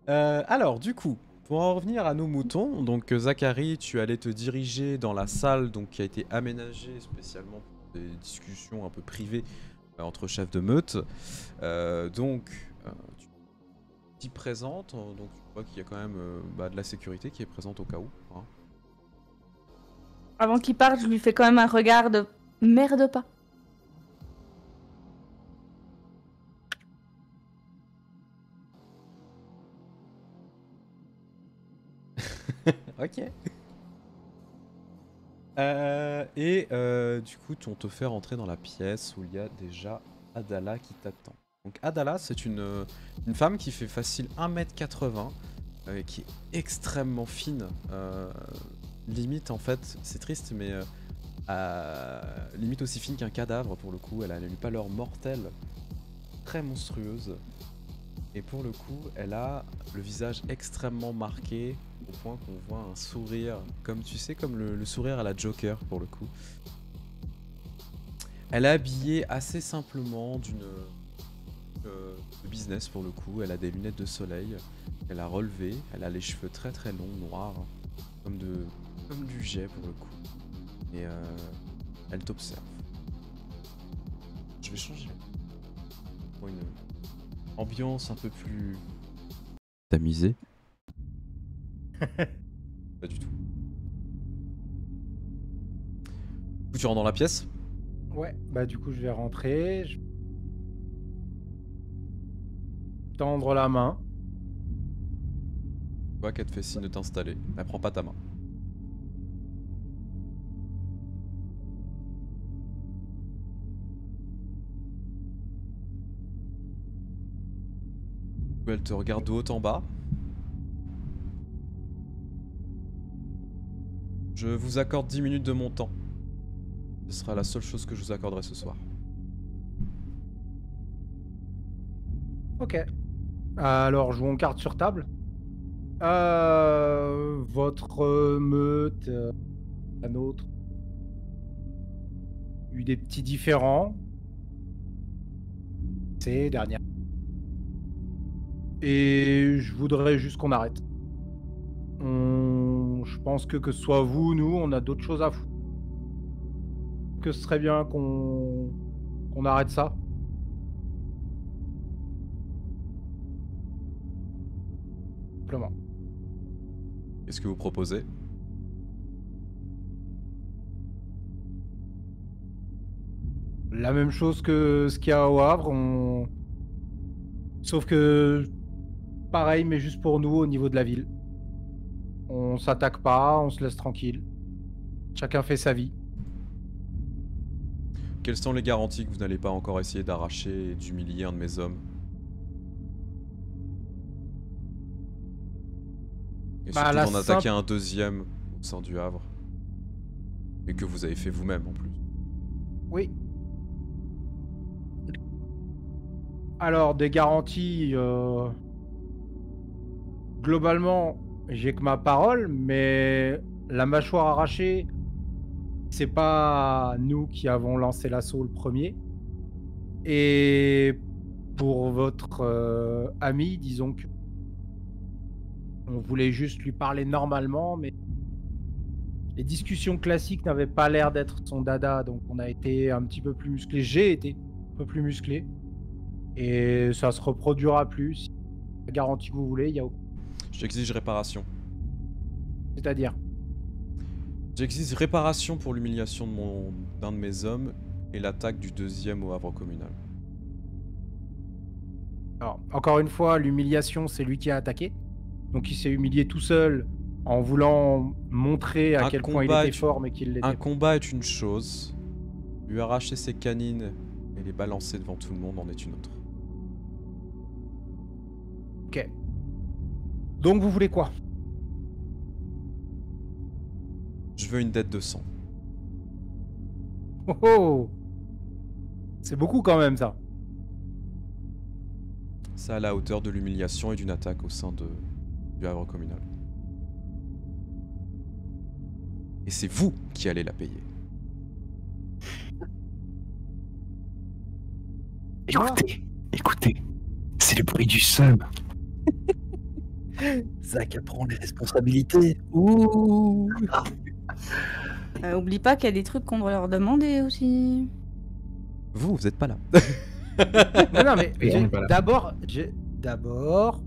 Alors, du coup, pour en revenir à nos moutons, donc Zachary, tu allais te diriger dans la salle donc, qui a été aménagée spécialement pour des discussions un peu privées entre chefs de meute. Tu t'y présentes, donc tu vois qu'il y a quand même de la sécurité qui est présente au cas où. Hein. Avant qu'il parte, je lui fais quand même un regard de merde pas. Ok. Du coup, on te fait rentrer dans la pièce où il y a déjà Adala qui t'attend. Donc Adala, c'est une femme qui fait facile 1m80, qui est extrêmement fine. Limite, en fait, c'est triste, mais limite aussi fine qu'un cadavre pour le coup. Elle a une pâleur mortelle, très monstrueuse. Et pour le coup, elle a le visage extrêmement marqué, au point qu'on voit un sourire, comme tu sais, comme le sourire à la Joker pour le coup. Elle est habillée assez simplement de business pour le coup. Elle a des lunettes de soleil, elle a relevé, elle a les cheveux très très longs, noirs, comme du jet pour le coup. Et elle t'observe. Je vais changer pour une ambiance un peu plus tamisée. Pas du tout. Du coup, tu rentres dans la pièce? Ouais, bah du coup je vais rentrer. Je... Tendre la main. Tu vois qu'elle te fait signe de t'installer. Elle prend pas ta main. Elle te regarde de haut en bas. Je vous accorde 10 minutes de mon temps. Ce sera la seule chose que je vous accorderai ce soir. Ok. Alors jouons carte sur table. Votre meute, la nôtre, eu des petits différends ces dernières. Et je voudrais juste qu'on arrête. Je pense que ce soit vous, nous, on a d'autres choses à foutre. Que ce serait bien qu'on arrête ça. Simplement. Qu'est-ce que vous proposez? La même chose que ce qu'il y a au Havre, sauf que pareil, mais juste pour nous au niveau de la ville. On s'attaque pas, on se laisse tranquille. Chacun fait sa vie. Quelles sont les garanties que vous n'allez pas encore essayer d'arracher et d'humilier un de mes hommes? Et Bah, surtout d'en attaquer un deuxième au sein du Havre. Et que vous avez fait vous-même en plus. Oui. Alors, des garanties... Globalement, j'ai que ma parole, mais la mâchoire arrachée, c'est pas nous qui avons lancé l'assaut le premier. Et pour votre ami, disons que on voulait juste lui parler normalement, mais les discussions classiques n'avaient pas l'air d'être son dada, donc on a été un petit peu plus musclé. J'ai été un peu plus musclé. Et ça se reproduira plus. Si la garantie que vous voulez, il y a... J'exige réparation. C'est-à-dire? J'exige réparation pour l'humiliation d'un de mes hommes et l'attaque du deuxième au Havre communal. Alors, encore une fois, l'humiliation, c'est lui qui a attaqué. Donc il s'est humilié tout seul en voulant montrer à quel point il était fort, mais qu'il l'était. Un combat est une chose. Lui arracher ses canines et les balancer devant tout le monde en est une autre. Ok. Donc vous voulez quoi? Je veux une dette de sang. Oh oh! C'est beaucoup quand même ça. C'est à la hauteur de l'humiliation et d'une attaque au sein du Havre communal. Et c'est vous qui allez la payer. Écoutez, c'est le bruit du seum. Zach prend les responsabilités. Ouh. Oublie pas qu'il y a des trucs qu'on doit leur demander aussi. Vous êtes pas là. Non, mais Et on n'est pas là. d'abord,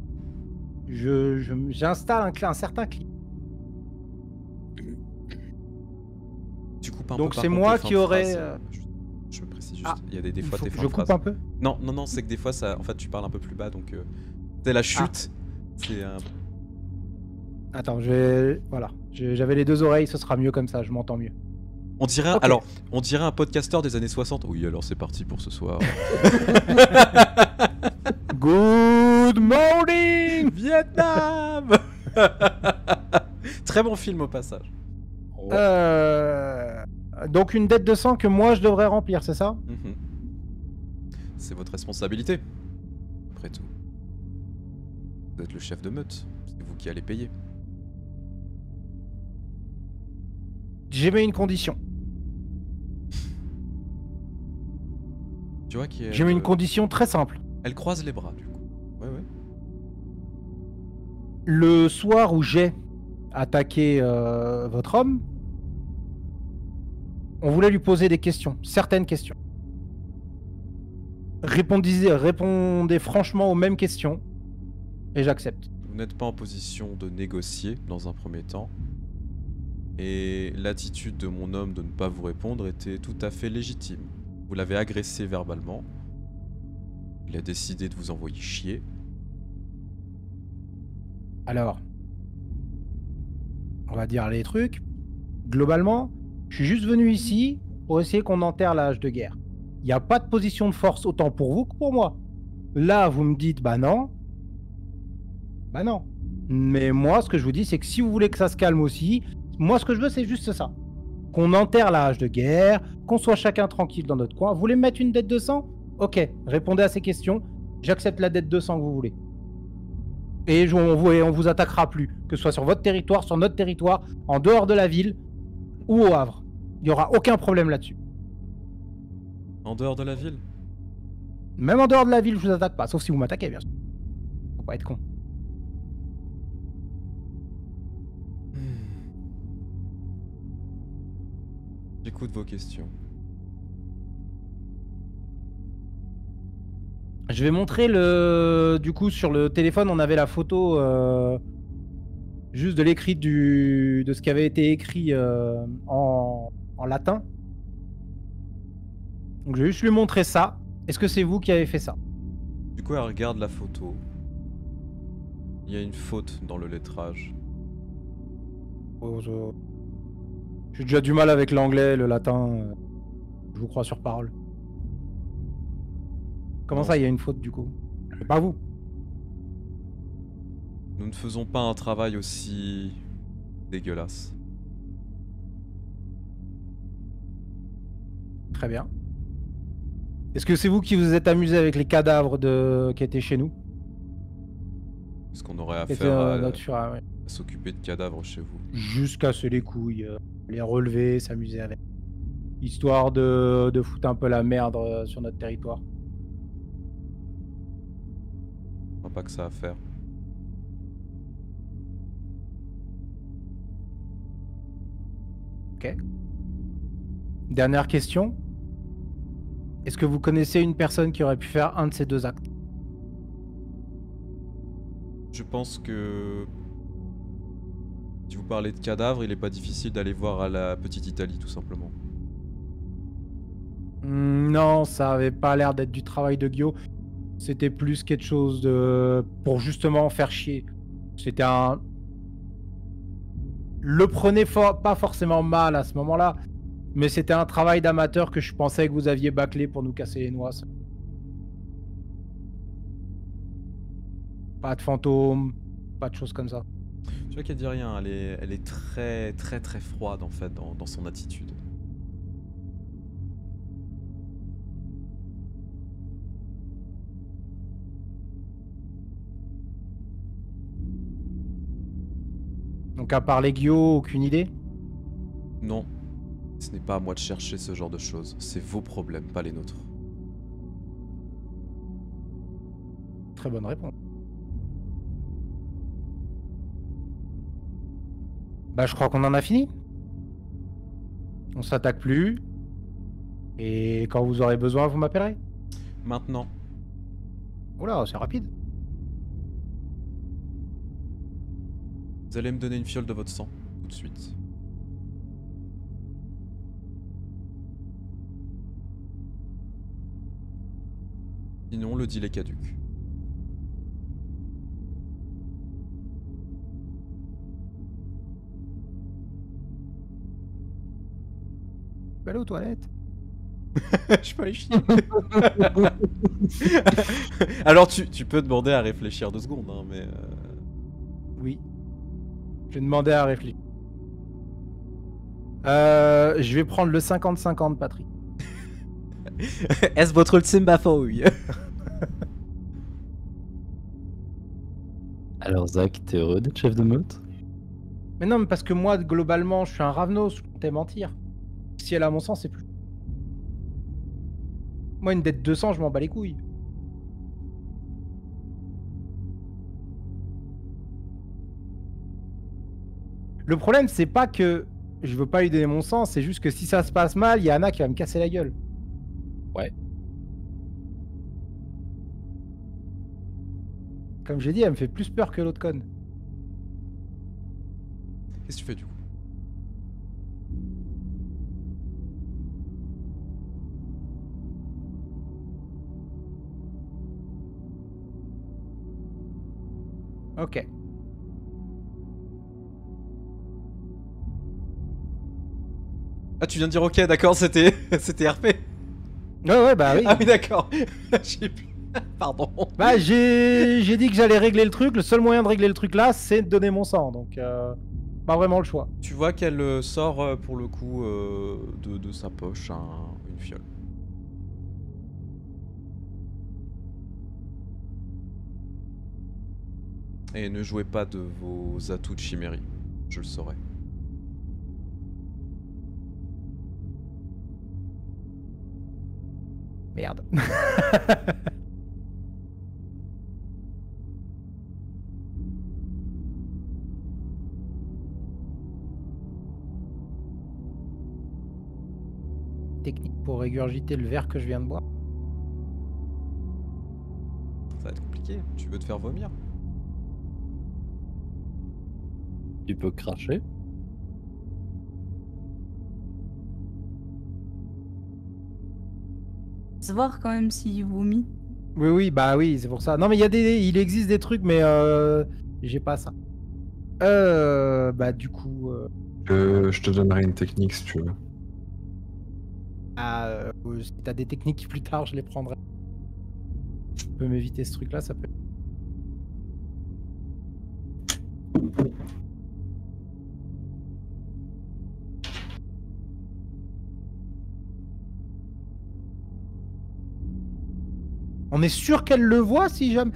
j'installe un certain client. Tu coupes un Donc peu. par c'est contre, moi les fins qui de aurais, phrase, je me précise juste. Ah, Il y a des fois faut tes que fins je de coupe phrase. un peu. Non, c'est que des fois, ça, en fait, tu parles un peu plus bas, donc c'est la chute. C'est un... Attends, voilà. J'avais les deux oreilles, ce sera mieux comme ça, je m'entends mieux. On dirait, Ok. alors, on dirait un podcasteur des années 60. Oui, alors c'est parti pour ce soir. Good morning. Vietnam. Très bon film au passage. Donc une dette de sang que moi je devrais remplir, c'est ça? Mhm. C'est votre responsabilité. Après tout. Vous êtes le chef de meute. C'est vous qui allez payer. J'émets une condition. Tu vois qui est. J'émets une condition très simple. Elle croise les bras, du coup. Ouais. Le soir où j'ai attaqué votre homme, on voulait lui poser des questions, certaines questions. Répondez franchement aux mêmes questions et j'accepte. Vous n'êtes pas en position de négocier dans un premier temps. Et l'attitude de mon homme de ne pas vous répondre était tout à fait légitime. Vous l'avez agressé verbalement. Il a décidé de vous envoyer chier. Alors, on va dire les trucs. Globalement, je suis juste venu ici pour essayer qu'on enterre la hache de guerre. Il n'y a pas de position de force autant pour vous que pour moi. Là, vous me dites, bah non. Bah non. Mais moi, ce que je vous dis, c'est que si vous voulez que ça se calme aussi, moi, ce que je veux, c'est juste ça. Qu'on enterre la hache de guerre, qu'on soit chacun tranquille dans notre coin. Vous voulez me mettre une dette de sang? Ok, répondez à ces questions. J'accepte la dette de sang que vous voulez. Et on vous attaquera plus, que ce soit sur votre territoire, sur notre territoire, en dehors de la ville ou au Havre. Il n'y aura aucun problème là-dessus. En dehors de la ville? Même en dehors de la ville, je vous attaque pas, sauf si vous m'attaquez, bien sûr. Faut pas être con. J'écoute vos questions. Je vais montrer le... Du coup, sur le téléphone, on avait la photo juste de l'écrit de ce qui avait été écrit en latin. Donc je vais juste lui montrer ça. Est-ce que c'est vous qui avez fait ça? Du coup, elle regarde la photo. Il y a une faute dans le lettrage. J'ai déjà du mal avec l'anglais, le latin. Je vous crois sur parole. Comment Non, ça, il y a une faute du coup? C'est pas vous. Nous ne faisons pas un travail aussi dégueulasse. Très bien. Est-ce que c'est vous qui vous êtes amusé avec les cadavres qui étaient chez nous? Est-ce qu'on aurait Qui étaient, affaire à notre sur- ouais. s'occuper de cadavres chez vous? Juste casser les couilles, les relever, s'amuser avec. Histoire de foutre un peu la merde sur notre territoire. On n'a pas que ça à faire. Ok. Dernière question. Est-ce que vous connaissez une personne qui aurait pu faire un de ces deux actes? Je pense que si vous parlez de cadavres, il n'est pas difficile d'aller voir à la petite Italie, tout simplement. Non, ça avait pas l'air d'être du travail de Guillaume. C'était plus quelque chose de... pour justement faire chier. C'était un... Le prenez pas forcément mal à ce moment-là, mais c'était un travail d'amateur que je pensais que vous aviez bâclé pour nous casser les noix. Pas de fantômes, pas de choses comme ça. Tu vois qu'elle dit rien, elle est très très très froide en fait dans son attitude. Donc à part les Guillaume, aucune idée? Non, ce n'est pas à moi de chercher ce genre de choses. C'est vos problèmes, pas les nôtres. Très bonne réponse. Bah, je crois qu'on en a fini. On s'attaque plus. Et quand vous aurez besoin, vous m'appellerez. Maintenant. Oula, c'est rapide. Vous allez me donner une fiole de votre sang, tout de suite. Sinon, le deal est caduc. Je vais aller aux toilettes. Je peux aller chier. Alors, tu peux demander à réfléchir 2 secondes, hein, mais... Oui. Je vais demander à réfléchir. Je vais prendre le 50-50, Patrick. Est-ce votre ultime bafouille? Alors Zach, t'es heureux d'être chef de meute? Mais non, mais parce que moi, globalement, je suis un Ravnos, je comptais mentir. Si elle a mon sang, c'est plus. Moi, une dette 200, je m'en bats les couilles. Le problème, c'est pas que je veux pas lui donner mon sang, c'est juste que si ça se passe mal, il y a Anna qui va me casser la gueule. Ouais. Comme j'ai dit, elle me fait plus peur que l'autre conne. Qu'est-ce que tu fais du coup? Ok. Ah, tu viens de dire ok, d'accord, c'était c'était RP. Ouais, bah oui. Ah oui, d'accord. J'ai plus... Pardon. Bah, j'ai dit que j'allais régler le truc. Le seul moyen de régler le truc là, c'est de donner mon sang. Donc, pas vraiment le choix. Tu vois qu'elle sort pour le coup de sa poche une fiole. Et ne jouez pas de vos atouts de chimérie, je le saurais. Merde. Technique pour régurgiter le verre que je viens de boire. Ça va être compliqué, tu veux te faire vomir? Tu peux cracher. Se voir quand même s'il vomit. Oui, bah oui, c'est pour ça. Non, mais il existe des trucs, mais j'ai pas ça. Bah du coup, Je te donnerai une technique si tu veux. si t'as des techniques plus tard, je les prendrai. Je peux m'éviter ce truc-là, ça peut. On est sûr qu'elle le voit si jamais.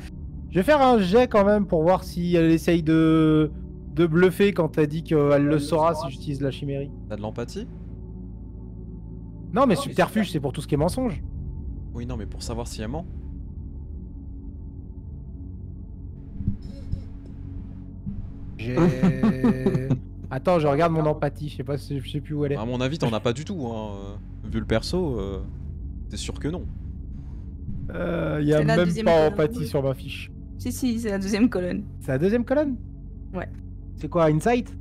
Je vais faire un jet quand même pour voir si elle essaye de bluffer quand elle dit qu'elle le saura si j'utilise la chimérie. T'as de l'empathie? Non, mais subterfuge, c'est pour tout ce qui est mensonge. Oui, non, mais pour savoir si elle ment. J'ai. Attends, je regarde mon empathie, je sais pas, je sais plus où elle est. À mon avis, t'en as pas du tout, hein. Vu le perso, t'es sûr que non. Il y a C'est la même deuxième pas colonne. empathie sur ma fiche. Si, c'est la deuxième colonne. C'est la deuxième colonne? Ouais. C'est quoi, Insight?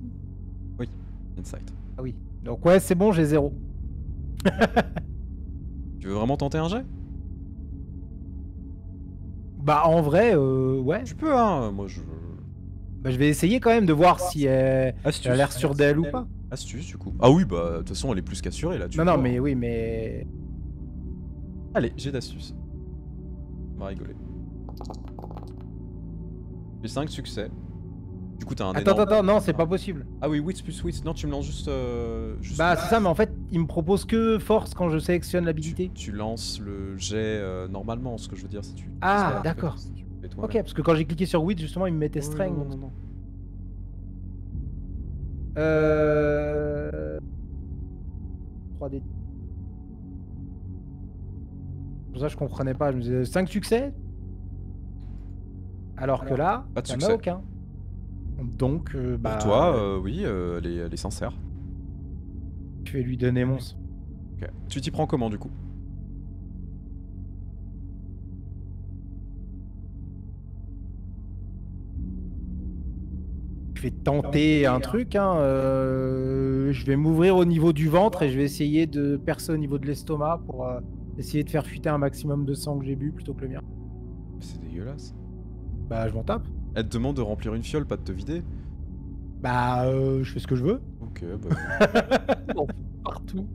Insight. Ah oui. Donc ouais, c'est bon, j'ai 0. Tu veux vraiment tenter un jet? Bah en vrai, ouais. Tu peux, hein. Moi, je... Bah, je vais essayer quand même de voir si elle Astuce. a l'air sûre d'elle ou pas. Astuce, du coup. Ah oui, bah, de toute façon, elle est plus qu'assurée, là. Tu Non, non, vois. mais oui, mais... Allez, jet d'astuce. On va rigoler. J'ai 5 succès. Du coup, t'as un énorme... Attends, non, c'est pas possible. Ah oui, wits plus wits. Non, tu me lances juste... Bah c'est ça, mais en fait, il me propose que force quand je sélectionne l'habilité. Tu lances le jet normalement, ce que je veux dire, si tu... Ah, si d'accord. tu le fais Ok, toi-même. parce que quand j'ai cliqué sur Wit, justement, il me mettait Oui, Strength. non, donc- non, non. Euh... 3D. Pour ça, je comprenais pas. Je me disais 5 succès. Alors que là, Pas de il y en succès. a aucun. Donc, Pour toi, oui, elle est sincère. je vais lui donner mon sang. Ok. Tu t'y prends comment du coup? Je vais tenter un truc, hein. Je vais m'ouvrir au niveau du ventre et je vais essayer de percer au niveau de l'estomac pour essayer de faire fuiter un maximum de sang que j'ai bu plutôt que le mien. C'est dégueulasse. Bah, je m'en tape. Elle te demande de remplir une fiole, pas de te vider. Bah, je fais ce que je veux. Ok, bah. Bon, partout.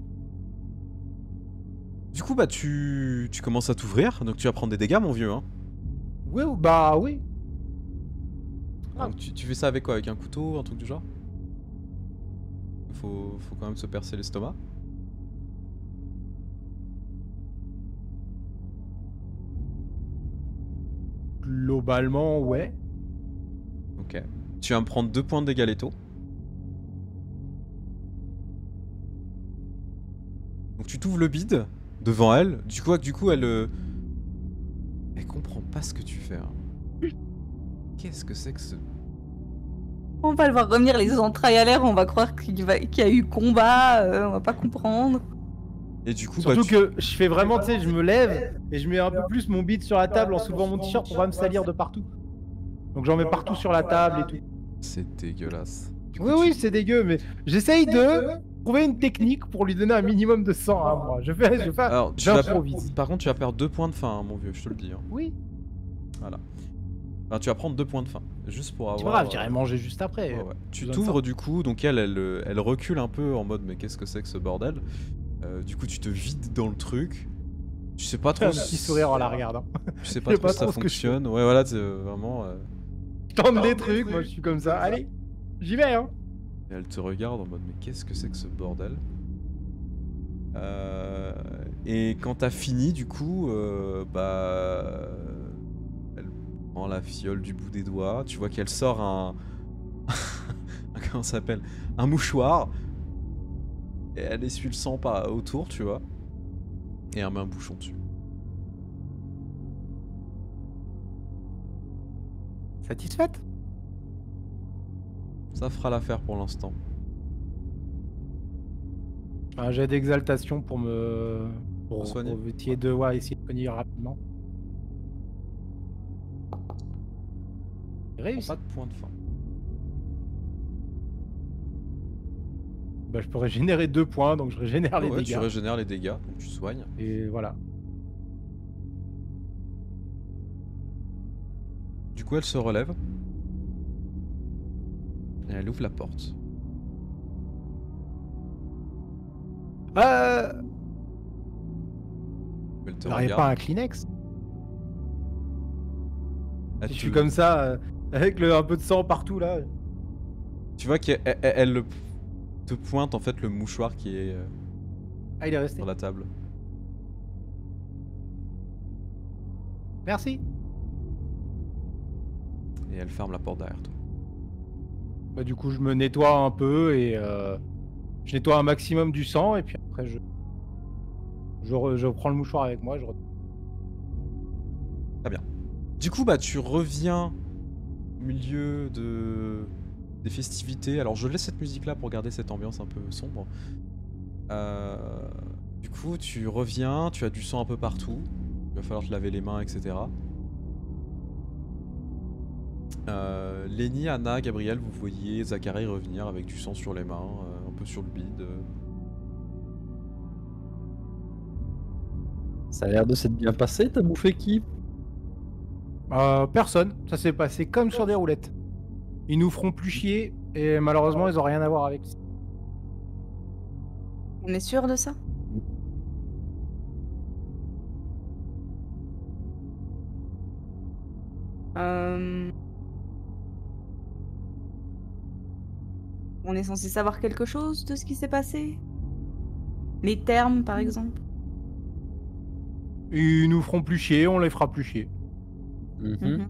Du coup, bah tu commences à t'ouvrir, donc tu vas prendre des dégâts, mon vieux. Hein. Oui, bah oui. Donc, tu fais ça avec quoi? Avec un couteau, un truc du genre? Faut quand même se percer l'estomac. Globalement, ouais. Ok. Tu vas me prendre 2 points de dégâts létaux. Donc tu t'ouvres le bide devant elle. Du coup elle comprend pas ce que tu fais. Hein. Qu'est-ce que c'est que ce... On va le voir revenir les entrailles à l'air, on va croire qu'il y a eu combat, on va pas comprendre. Et du coup, Surtout bah, que je fais vraiment, tu sais, je me lève et je mets un peu plus mon bide sur la table en soulevant mon t-shirt pour pas me salir de partout. Donc j'en mets partout sur la table et tout. C'est dégueulasse. Du coup, Oui, oui, c'est dégueu, mais j'essaye de trouver une technique pour lui donner un minimum de sang à moi. Je fais, Alors, j'improvise. par contre, tu vas perdre 2 points de faim, hein, mon vieux, je te le dis. Hein. Oui, Voilà. Enfin, tu vas prendre 2 points de faim, juste pour c'est avoir... pas grave, j'irai manger juste après. Ouais, ouais. Tu besoin de t'ouvres sang. du coup, donc elle recule un peu en mode mais qu'est-ce que c'est que ce bordel? Du coup, tu te vides dans le truc. Tu sais pas Fais trop... un petit sourire en la regardant. Tu sais pas Je sais trop pas si ça trop ce que je fonctionne. Ouais, voilà, c'est vraiment... Je tente des trucs, moi je suis comme ça. Allez, j'y vais, hein. Et elle te regarde en mode mais qu'est-ce que c'est que ce bordel? Et quand t'as fini du coup, bah elle prend la fiole du bout des doigts. Tu vois qu'elle sort un comment ça s'appelle? Un mouchoir. Et elle essuie le sang autour, tu vois. Et elle met un bouchon dessus. Satisfaite? Ça fera l'affaire pour l'instant. Un jet d'exaltation pour me. Pour soigner. essayer de, ouais, essayer de soigner rapidement. Réussi. Pas de point de fin. Bah, je peux régénérer 2 points, donc je régénère les Ouais, dégâts. tu régénères les dégâts, donc tu soignes. Et voilà. Du coup, elle se relève. Et elle ouvre la porte. Elle te Il n'y a regarde. pas un Kleenex? Elle Si je te- suis comme ça, avec un peu de sang partout là. Tu vois qu'elle te pointe en fait le mouchoir qui est Ah, il est resté. sur la table. Merci. Et elle ferme la porte derrière toi. Bah, du coup, je me nettoie un peu et je nettoie un maximum du sang et puis après je prends le mouchoir avec moi. Du coup, bah tu reviens au milieu des festivités. Alors je laisse cette musique là pour garder cette ambiance un peu sombre. Du coup, tu reviens, tu as du sang un peu partout. Il va falloir te laver les mains, etc. Lenny, Anna, Gabriel, vous voyez Zachary revenir avec du sang sur les mains, un peu sur le bide. Ça a l'air de s'être bien passé, t'as bouffé qui? Personne. Ça s'est passé comme sur des roulettes. Ils nous feront plus chier et malheureusement, ils ont rien à voir avec. On est sûr de ça? On est censé savoir quelque chose de ce qui s'est passé? Les termes, par exemple? Ils nous feront plus chier, on les fera plus chier. Mhm.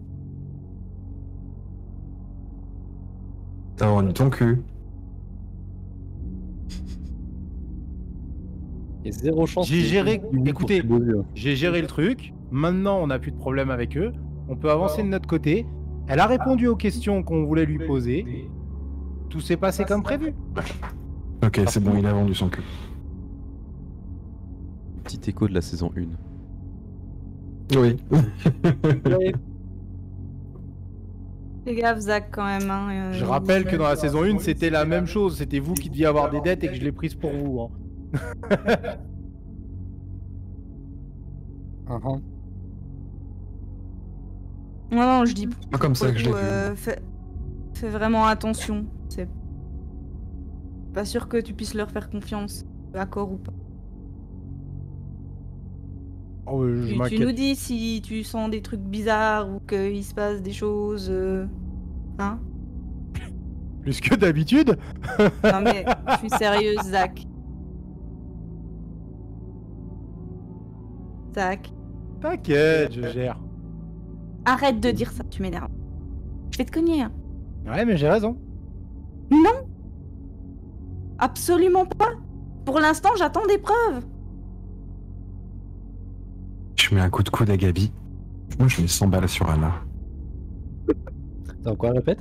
T'as rendu ton cul. Et zéro chance. J'ai qu'il y ait géré- une pour écoutez, tes beaux yeux. J'ai géré le truc. Maintenant, on n'a plus de problème avec eux. On peut avancer de notre côté. Elle a répondu aux questions qu'on voulait lui poser. Tout s'est passé comme prévu. Ok, c'est bon, il a vendu son cul. Petit écho de la saison 1. Oui. Fais gaffe, Zach, quand même. Hein. Je rappelle que dans la saison 1, c'était la même chose. C'était vous qui deviez avoir des dettes et que je l'ai prise pour vous. Hein. Non, je dis Pas comme ça que je l'ai vu. fais vraiment attention. C'est pas sûr que tu puisses leur faire confiance, d'accord ou pas. Oh, je Tu m'inquiète. nous dis si tu sens des trucs bizarres ou qu'il se passe des choses. Hein? Plus que d'habitude. Non mais je suis sérieuse, Zach. Zach, T'inquiète, je gère. arrête de dire ça, tu m'énerves. Je vais te cogner. Hein. Ouais, mais j'ai raison. Non, absolument pas. Pour l'instant, j'attends des preuves. Je mets un coup de coude à Gabi. Moi, je mets 100 balles sur Anna. T'as quoi, répète?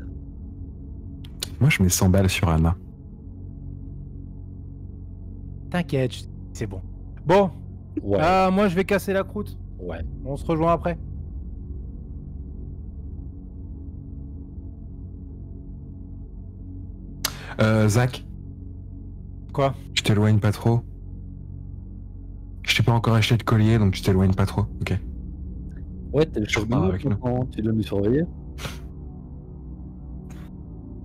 Moi, je mets 100 balles sur Anna. T'inquiète, c'est bon. Bon, Ouais. moi je vais casser la croûte. Ouais. On se rejoint après. Zach, Quoi? je t'éloigne pas trop. Je t'ai pas encore acheté de collier, donc je t'éloigne pas trop, ok? Ouais, t'es le chef repars avec nous. Tu dois nous surveiller.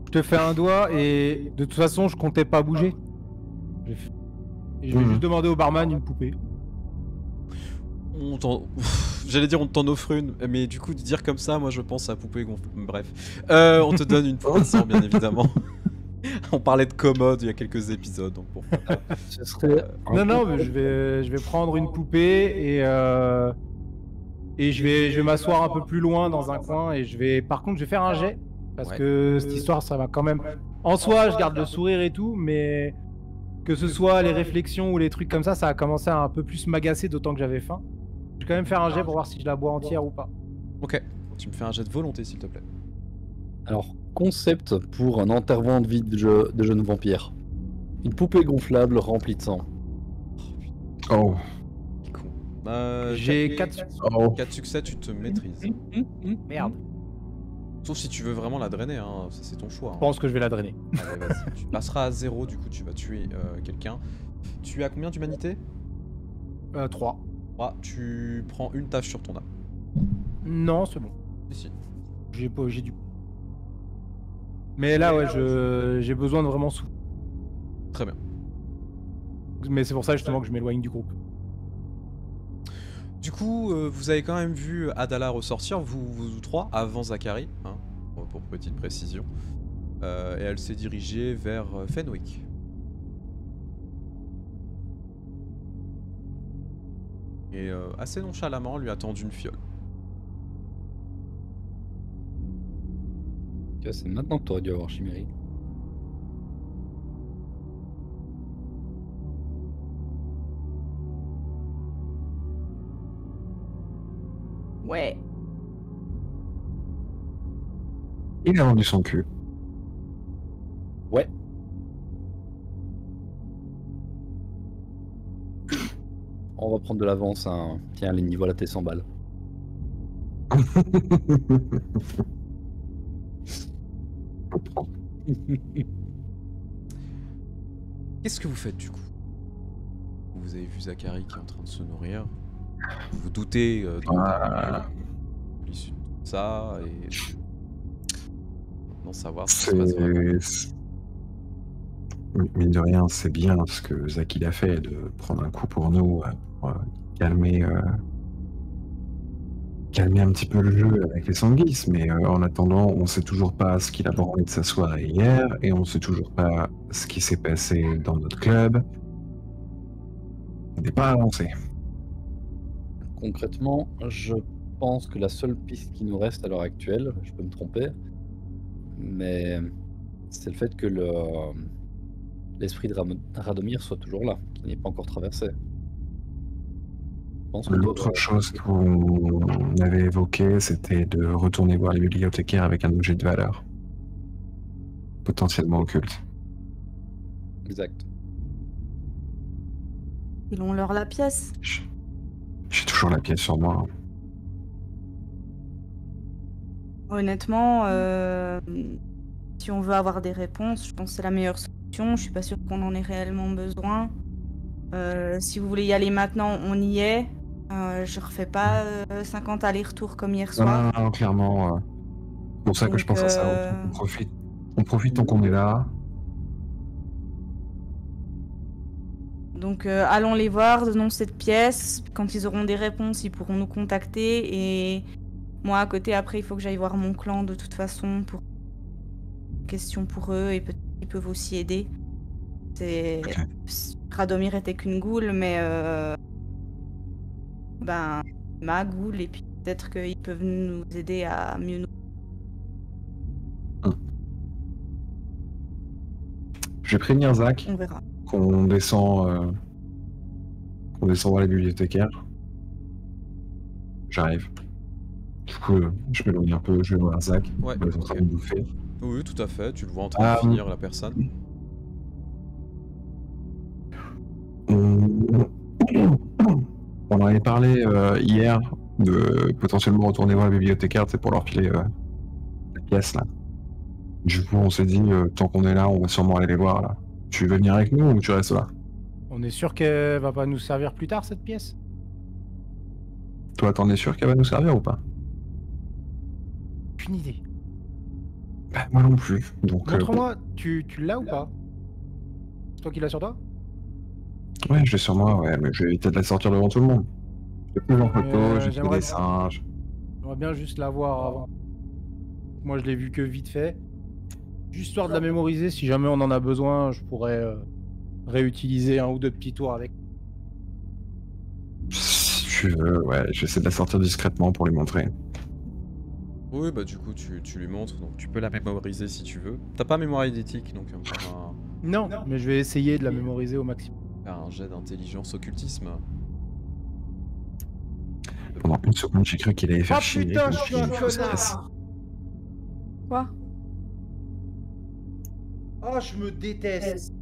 Je te fais un doigt et de toute façon, je comptais pas bouger. Je vais juste demander au barman une poupée. J'allais dire on t'en offre une, mais du coup de dire comme ça, moi je pense à poupée gonflée. Bref, on te donne une poupée sans, bien évidemment. On parlait de commode il y a quelques épisodes, donc bon. Ce serait. Non, mais je vais prendre une poupée et je vais m'asseoir un peu plus loin dans un coin et par contre, je vais faire un jet parce Ouais. que cette histoire, ça va quand même. En soi, je garde le sourire et tout, mais que ce soit les réflexions ou les trucs comme ça a commencé à un peu plus m'agacer, d'autant que j'avais faim. Je vais quand même faire un jet pour voir si je la bois entière ou pas. Ok, tu me fais un jet de volonté s'il te plaît. Alors, concept pour un enterrement de vie de jeune vampire. Une poupée gonflable remplie de sang. Oh. Il est con. J'ai 4 Oh. 4 succès, tu te maîtrises. Merde. Sauf si tu veux vraiment la drainer, hein, ça c'est ton choix. Je Hein. pense que je vais la drainer. Allez, vas-y. Tu passeras à 0, du coup tu vas tuer quelqu'un. Tu as combien d'humanité? 3. 3. Tu prends une tâche sur ton âme. Non, c'est bon. Ici. J'ai du. Mais là, ouais, j'ai besoin de vraiment souffler. Très bien. Mais c'est pour ça justement que je m'éloigne du groupe. Du coup, vous avez quand même vu Adala ressortir, vous trois, avant Zachary, hein, pour petite précision. Et elle s'est dirigée vers Fenwick. Et assez nonchalamment, lui a tendu une fiole. Tu vois, c'est maintenant que t'aurais dû avoir Chimérique. Ouais. Il a vendu son cul. Ouais. On va prendre de l'avance. Hein. Tiens, Lenny, voilà tes 100 balles. Qu'est-ce que vous faites du coup? Vous avez vu Zachary qui est en train de se nourrir. Vous vous doutez de l'issue de tout ça et maintenant savoir ce qui se passe vraiment. Mine de rien, c'est bien ce que Zach il a fait de prendre un coup pour nous, pour calmer un petit peu le jeu avec les sanguis, mais en attendant, on sait toujours pas ce qu'il a branlé de sa soirée hier, et on sait toujours pas ce qui s'est passé dans notre club. On n'est pas avancé. Concrètement, je pense que la seule piste qui nous reste à l'heure actuelle, je peux me tromper, mais c'est le fait que l'esprit de Radomir soit toujours là, qu'il n'est pas encore traversé. pense que L'autre chose qu'on avait évoquée, c'était de retourner voir les bibliothécaires avec un objet de valeur, potentiellement occulte. Exact. Filons-leur la pièce. J'ai toujours la pièce sur moi. Honnêtement, si on veut avoir des réponses, je pense que c'est la meilleure solution. Je suis pas sûre qu'on en ait réellement besoin. Si vous voulez y aller maintenant, on y est. Je refais pas 50 allers-retours comme hier Non, soir. non, non, clairement. C'est pour ça que je Donc, pense à ça. On profite tant qu'on est là. Donc allons les voir, donnons cette pièce. Quand ils auront des réponses, ils pourront nous contacter. Et moi, à côté, après, il faut que j'aille voir mon clan de toute façon pour questions pour eux et peut-être qu'ils peuvent aussi aider. Ok. Radomir était qu'une goule, mais ben ma goule, et puis peut-être qu'ils peuvent nous aider à mieux nous. Je vais prévenir Zach On verra. qu'on descend voir les bibliothécaires. J'arrive. Du coup, je m'éloigne un peu, je vais voir Zach. Ouais, Il est en train ok. de bouffer. Oui, tout à fait. Tu le vois en train de finir la personne. On en avait parlé hier de potentiellement retourner voir les bibliothécaires, c'est pour leur filer la pièce là. Du coup, on s'est dit, tant qu'on est là, on va sûrement aller les voir là. Tu veux venir avec nous ou tu restes là? On est sûr qu'elle va pas nous servir plus tard, cette pièce? Toi, t'en es sûr qu'elle va nous servir ou pas? Aucune idée. Bah, moi non plus. Donc, Montre-moi, tu l'as ou pas? C'est toi qui l'as sur toi? ouais, je l'ai sur moi, ouais, mais je vais éviter de la sortir devant tout le monde. J'ai pris en photo, j'ai fait j'aimerais- des singes. J'aimerais bien juste la voir avant. Moi, je l'ai vu que vite fait. Juste histoire de la mémoriser, si jamais on en a besoin, je pourrais réutiliser un ou deux petits tours avec. Si tu veux, ouais, j'essaie de la sortir discrètement pour lui montrer. Oui, bah du coup, tu lui montres, donc tu peux la mémoriser si tu veux. T'as pas mémoire eidetique, donc on va Non, mais je vais essayer de la mémoriser au maximum. faire un jet d'intelligence occultisme. Pendant une seconde, j'ai cru qu'il allait faire Oh chier. putain, je donc suis un il faut se casser. connard! Quoi? Oh, je me déteste!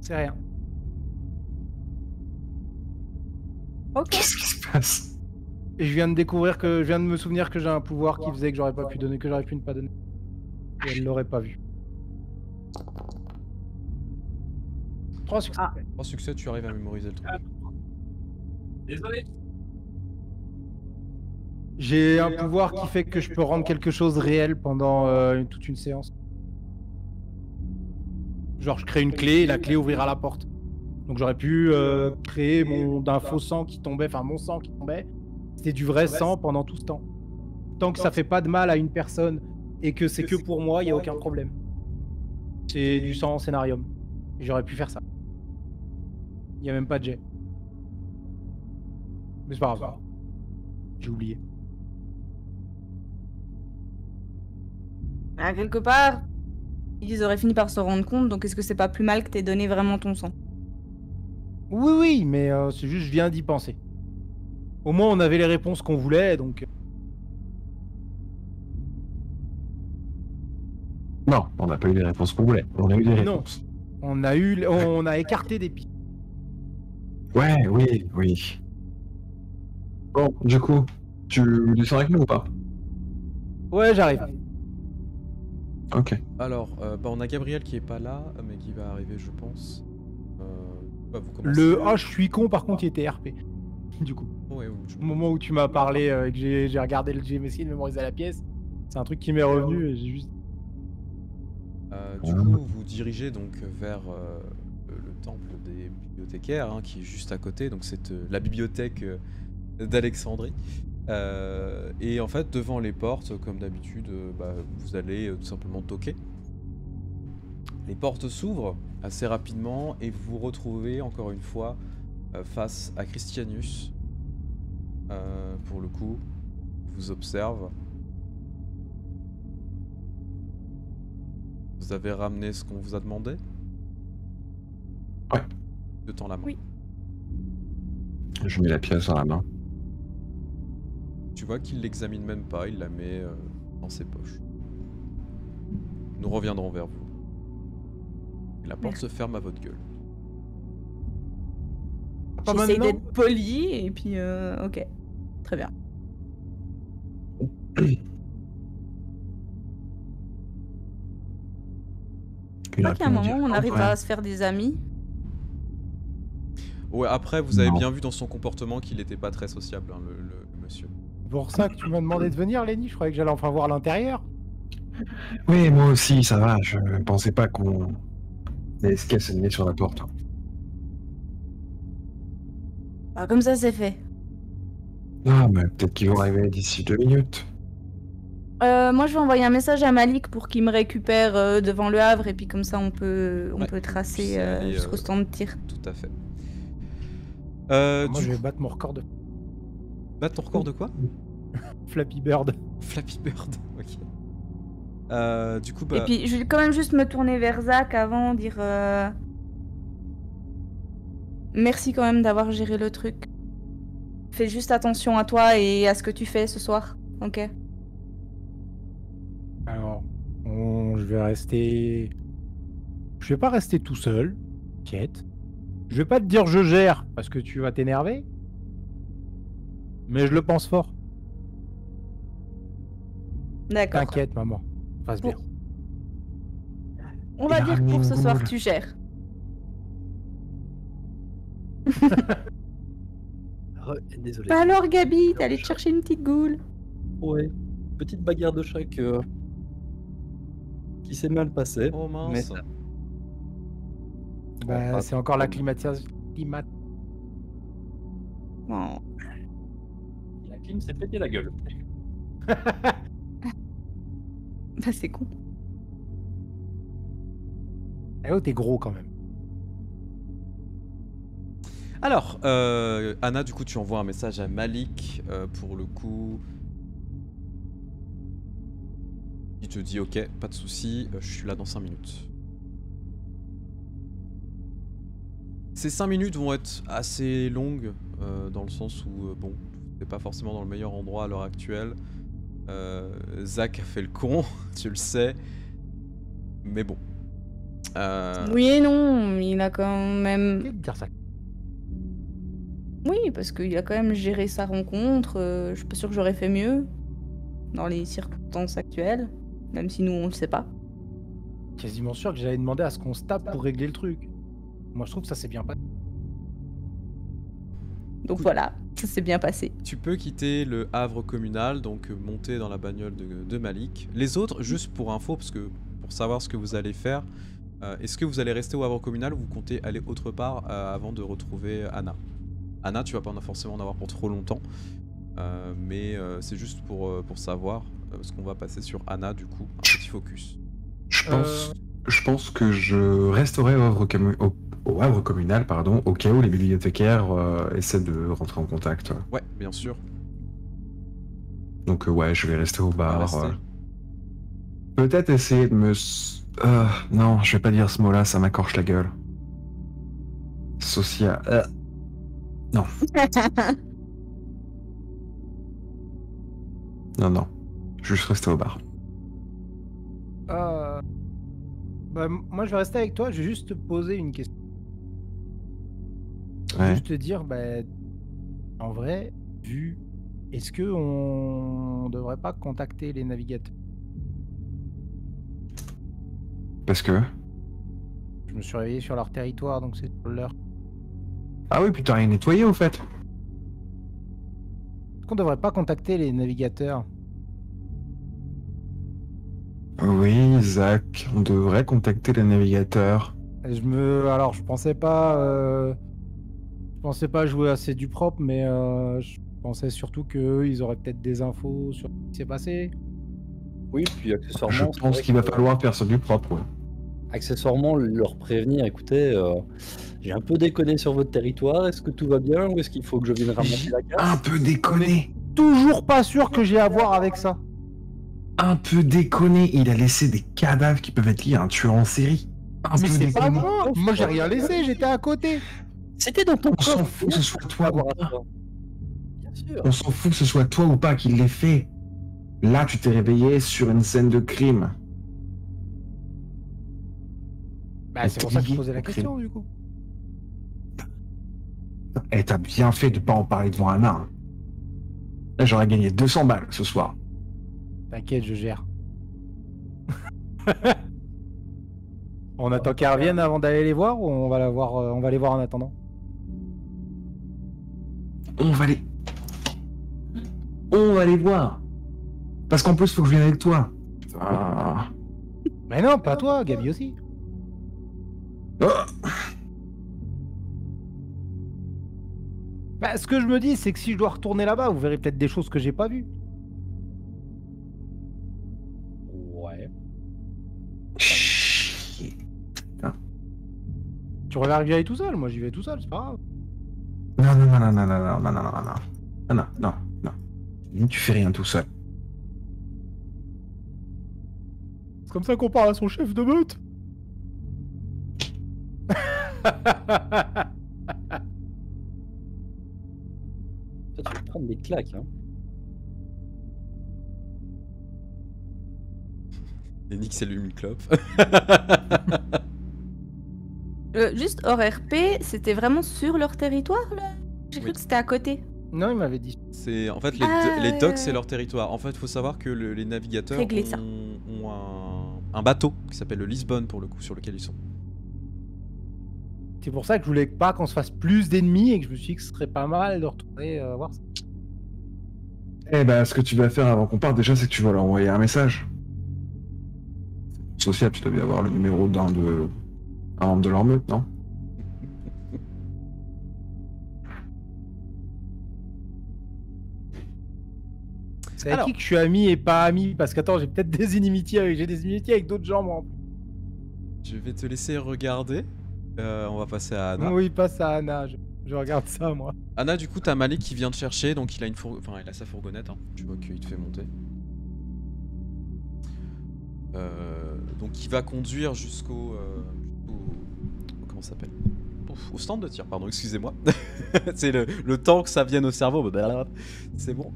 C'est rien. Ok. Qu'est-ce qui se passe? Et je viens de me souvenir que j'ai un pouvoir qui faisait que j'aurais pas pu donner, que j'aurais pu ne pas donner. Et elle l'aurait pas vu. 3 succès. Ah. 3 succès, tu arrives à mémoriser le truc. Désolé. J'ai un pouvoir qui fait que je peux rendre quelque chose réel pendant toute une séance. Genre, je crée une clé et la clé ouvrira la porte. Donc j'aurais pu créer d'un faux sang qui tombait, enfin mon sang qui tombait. C'était du vrai sang pendant tout ce temps. Tant que ça fait pas de mal à une personne et que c'est que pour moi, il n'y a aucun problème. C'est du sang en scénarium. Et j'aurais pu faire ça. Il n'y a même pas de jet. Mais c'est pas grave. J'ai oublié. Bah, quelque part, ils auraient fini par se rendre compte, donc est-ce que c'est pas plus mal que t'aies donné vraiment ton sang? Oui, oui, mais c'est juste, je viens d'y penser. Au moins, on avait les réponses qu'on voulait, donc... Non, on n'a pas eu les réponses qu'on voulait. On a eu des Non. réponses. On a écarté des pistes. Ouais, oui. Bon, du coup, tu descends avec nous ou pas? Ouais, j'arrive. Ok. Alors, bah on a Gabriel qui est pas là, mais qui va arriver, je pense. Bah, vous commencez. Je suis con, par contre, il était RP. Du coup, Ouais, au moment où tu m'as parlé et que j'ai regardé j'ai essayé de mémoriser la pièce, c'est un truc qui m'est revenu et j'ai juste... Du coup, vous dirigez donc vers le temple des bibliothécaires, hein, qui est juste à côté, donc c'est la bibliothèque d'Alexandrie. Et en fait, devant les portes, comme d'habitude, bah, vous allez tout simplement toquer. Les portes s'ouvrent assez rapidement et vous vous retrouvez encore une fois face à Christianus. Pour le coup, il vous observe. Vous avez ramené ce qu'on vous a demandé? Ouais. De temps la main. Oui. Je mets la pièce dans la main. Tu vois qu'il l'examine même pas, il la met dans ses poches. Nous reviendrons vers vous. Et la porte se ferme à votre gueule. Pas J'essaye maintenant. d'être poli et puis ok. Très bien. Je crois qu'à un moment on arrivera à se faire des amis. Ouais, après, vous avez Non. bien vu dans son comportement qu'il était pas très sociable, hein, le monsieur. C'est pour ça que tu m'as demandé de venir, Lenny. Je croyais que j'allais enfin voir l'intérieur. Oui, moi aussi, ça va. Je pensais pas qu'on allait se casser sur la porte. Ah, comme ça c'est fait. Ah, mais peut-être qu'ils vont arriver d'ici 2 minutes. Moi je vais envoyer un message à Malik pour qu'il me récupère devant le Havre et puis comme ça on peut Ouais, tracer c'est aller, jusqu'au stand de tir. Tout à fait. Moi, Du je vais coup, battre mon record de battre ton record de quoi? Flappy Bird. Flappy Bird, ok. Du coup, bah... Et puis je vais quand même juste me tourner vers Zach avant, dire merci quand même d'avoir géré le truc. Fais juste attention à toi et à ce que tu fais ce soir, ok? Alors, je vais rester. Je vais pas rester tout seul. T'inquiète. Je vais pas te dire je gère parce que tu vas t'énerver. Mais je le pense fort. D'accord. T'inquiète, maman. Ça passe bien. On va Il a dire que ramené pour une ce soir goule. tu gères. Désolé. Bah alors Gabi, t'es allée te chercher une petite goule. Ouais, petite bagarre de chat qui s'est mal passée. Oh mince. Mais ça- Bah, pas c'est trop. encore la climatisation. Oh. La clim s'est pété la gueule. Bah c'est con. Eh oh, t'es gros quand même. Alors, Anna, du coup, tu envoies un message à Malik, pour le coup... Il te dit, ok, pas de souci, je suis là dans 5 minutes. Ces 5 minutes vont être assez longues, dans le sens où, bon, c'est pas forcément dans le meilleur endroit à l'heure actuelle. Zach a fait le con, tu le sais. Mais bon. Oui et non, il a quand même... Qu'est-ce que dire ça? Oui, parce qu'il a quand même géré sa rencontre. Je suis pas sûre que j'aurais fait mieux dans les circonstances actuelles, même si nous on le sait pas. Quasiment sûr que j'allais demander à ce qu'on se tape pour régler le truc. Moi, je trouve que ça s'est bien passé. Donc voilà, ça s'est bien passé. Tu peux quitter le Havre communal, donc monter dans la bagnole de Malik. Les autres, juste pour info, parce que pour savoir ce que vous allez faire, est-ce que vous allez rester au Havre communal ou vous comptez aller autre part avant de retrouver Anna? Anna, tu vas pas forcément en avoir pour trop longtemps, mais c'est juste pour savoir, parce qu'on va passer sur Anna du coup, un petit focus. Je pense que je resterai au Havre communal, pardon, au cas où les bibliothécaires essaient de rentrer en contact. Ouais, bien sûr. Donc ouais, je vais rester au On va bar. rester. Peut-être essayer de me... non, je vais pas dire ce mot-là, ça m'accorche la gueule. Social... Non. Non, non. Juste rester au bar. Bah, moi, je vais rester avec toi. Je vais juste te poser une question. Ouais. Juste te dire, bah, en vrai, est-ce que on devrait pas contacter les navigateurs? Parce que... Je me suis réveillé sur leur territoire, donc c'est leur. Ah oui, puis t'as rien nettoyé au fait. Est-ce qu'on devrait pas contacter les navigateurs? Oui, Zach, on devrait contacter les navigateurs. Alors, je pensais pas jouer assez du propre, mais je pensais surtout qu'eux, ils auraient peut-être des infos sur ce qui s'est passé. Oui, puis accessoirement, Je c'est pense vrai qu'il va que, falloir faire ça du propre, ouais. accessoirement leur prévenir, écoutez, j'ai un peu déconné sur votre territoire, est-ce que tout va bien ou est-ce qu'il faut que je vienne ramasser la casse? Un peu déconné. Toujours pas sûr que j'ai à voir avec ça. Un peu déconné. Il a laissé des cadavres qui peuvent être liés à un tueur en série. Un Mais peu c'est pas déconné. moi. Moi, j'ai rien laissé, j'étais à côté. C'était dans ton On s'en corps. fout que ce soit toi ou Avoir à pas. toi. Bien sûr. On s'en fout que ce soit toi ou pas qui l'ait fait. Là, tu t'es réveillé sur une scène de crime. Bah, c'est pour ça que je Oublié posais la au crime. question, du coup. Et t'as bien fait de pas en parler devant Anna. Hein. Là, j'aurais gagné 200 balles ce soir. T'inquiète, je gère. On attend qu'elle revienne avant d'aller les voir ou on va les voir en attendant? On va les voir. Parce qu'en plus, faut que je vienne avec toi. Ah. Mais non, pas toi, Gabi aussi. Oh. Bah, ce que je me dis, c'est que si je dois retourner là-bas, vous verrez peut-être des choses que j'ai pas vues. Ouais. Chier. Tu regardes que j'y aille tout seul, moi j'y vais tout seul, c'est pas grave. Non. Tu fais rien tout seul. C'est comme ça qu'on parle à son chef de meute. Toi, tu vas prendre des claques, hein. Et Nick s'allume une clope. Juste hors RP, c'était vraiment sur leur territoire là? J'ai cru Oui. que c'était à côté. Non, il m'avait dit. C'est en fait Ah, les ouais, docks ouais. c'est leur territoire. En fait, il faut savoir que les navigateurs Régler ça. ont un bateau qui s'appelle le Lisbonne pour le coup sur lequel ils sont. C'est pour ça que je voulais pas qu'on se fasse plus d'ennemis et que je me suis dit que ce serait pas mal de retourner voir ça. Eh ben, ce que tu vas faire avant qu'on parte déjà, c'est que tu vas leur envoyer un message. Sociable, tu devais avoir le numéro d'un membre de leur meute, non? C'est avec Alors. qui que je suis ami et pas ami? Parce qu'attends, j'ai peut-être des inimitiés avec d'autres gens, moi. Je vais te laisser regarder. On va passer à Anna. Oui, passe à Anna, je regarde ça, moi. Anna, du coup, t'as Malik qui vient te chercher, donc il a il a sa fourgonnette. Hein. Tu vois qu'il te fait monter. Donc il va conduire jusqu'au comment ça s'appelle? Au stand de tir, pardon, excusez-moi. C'est le temps que ça vienne au cerveau. C'est bon.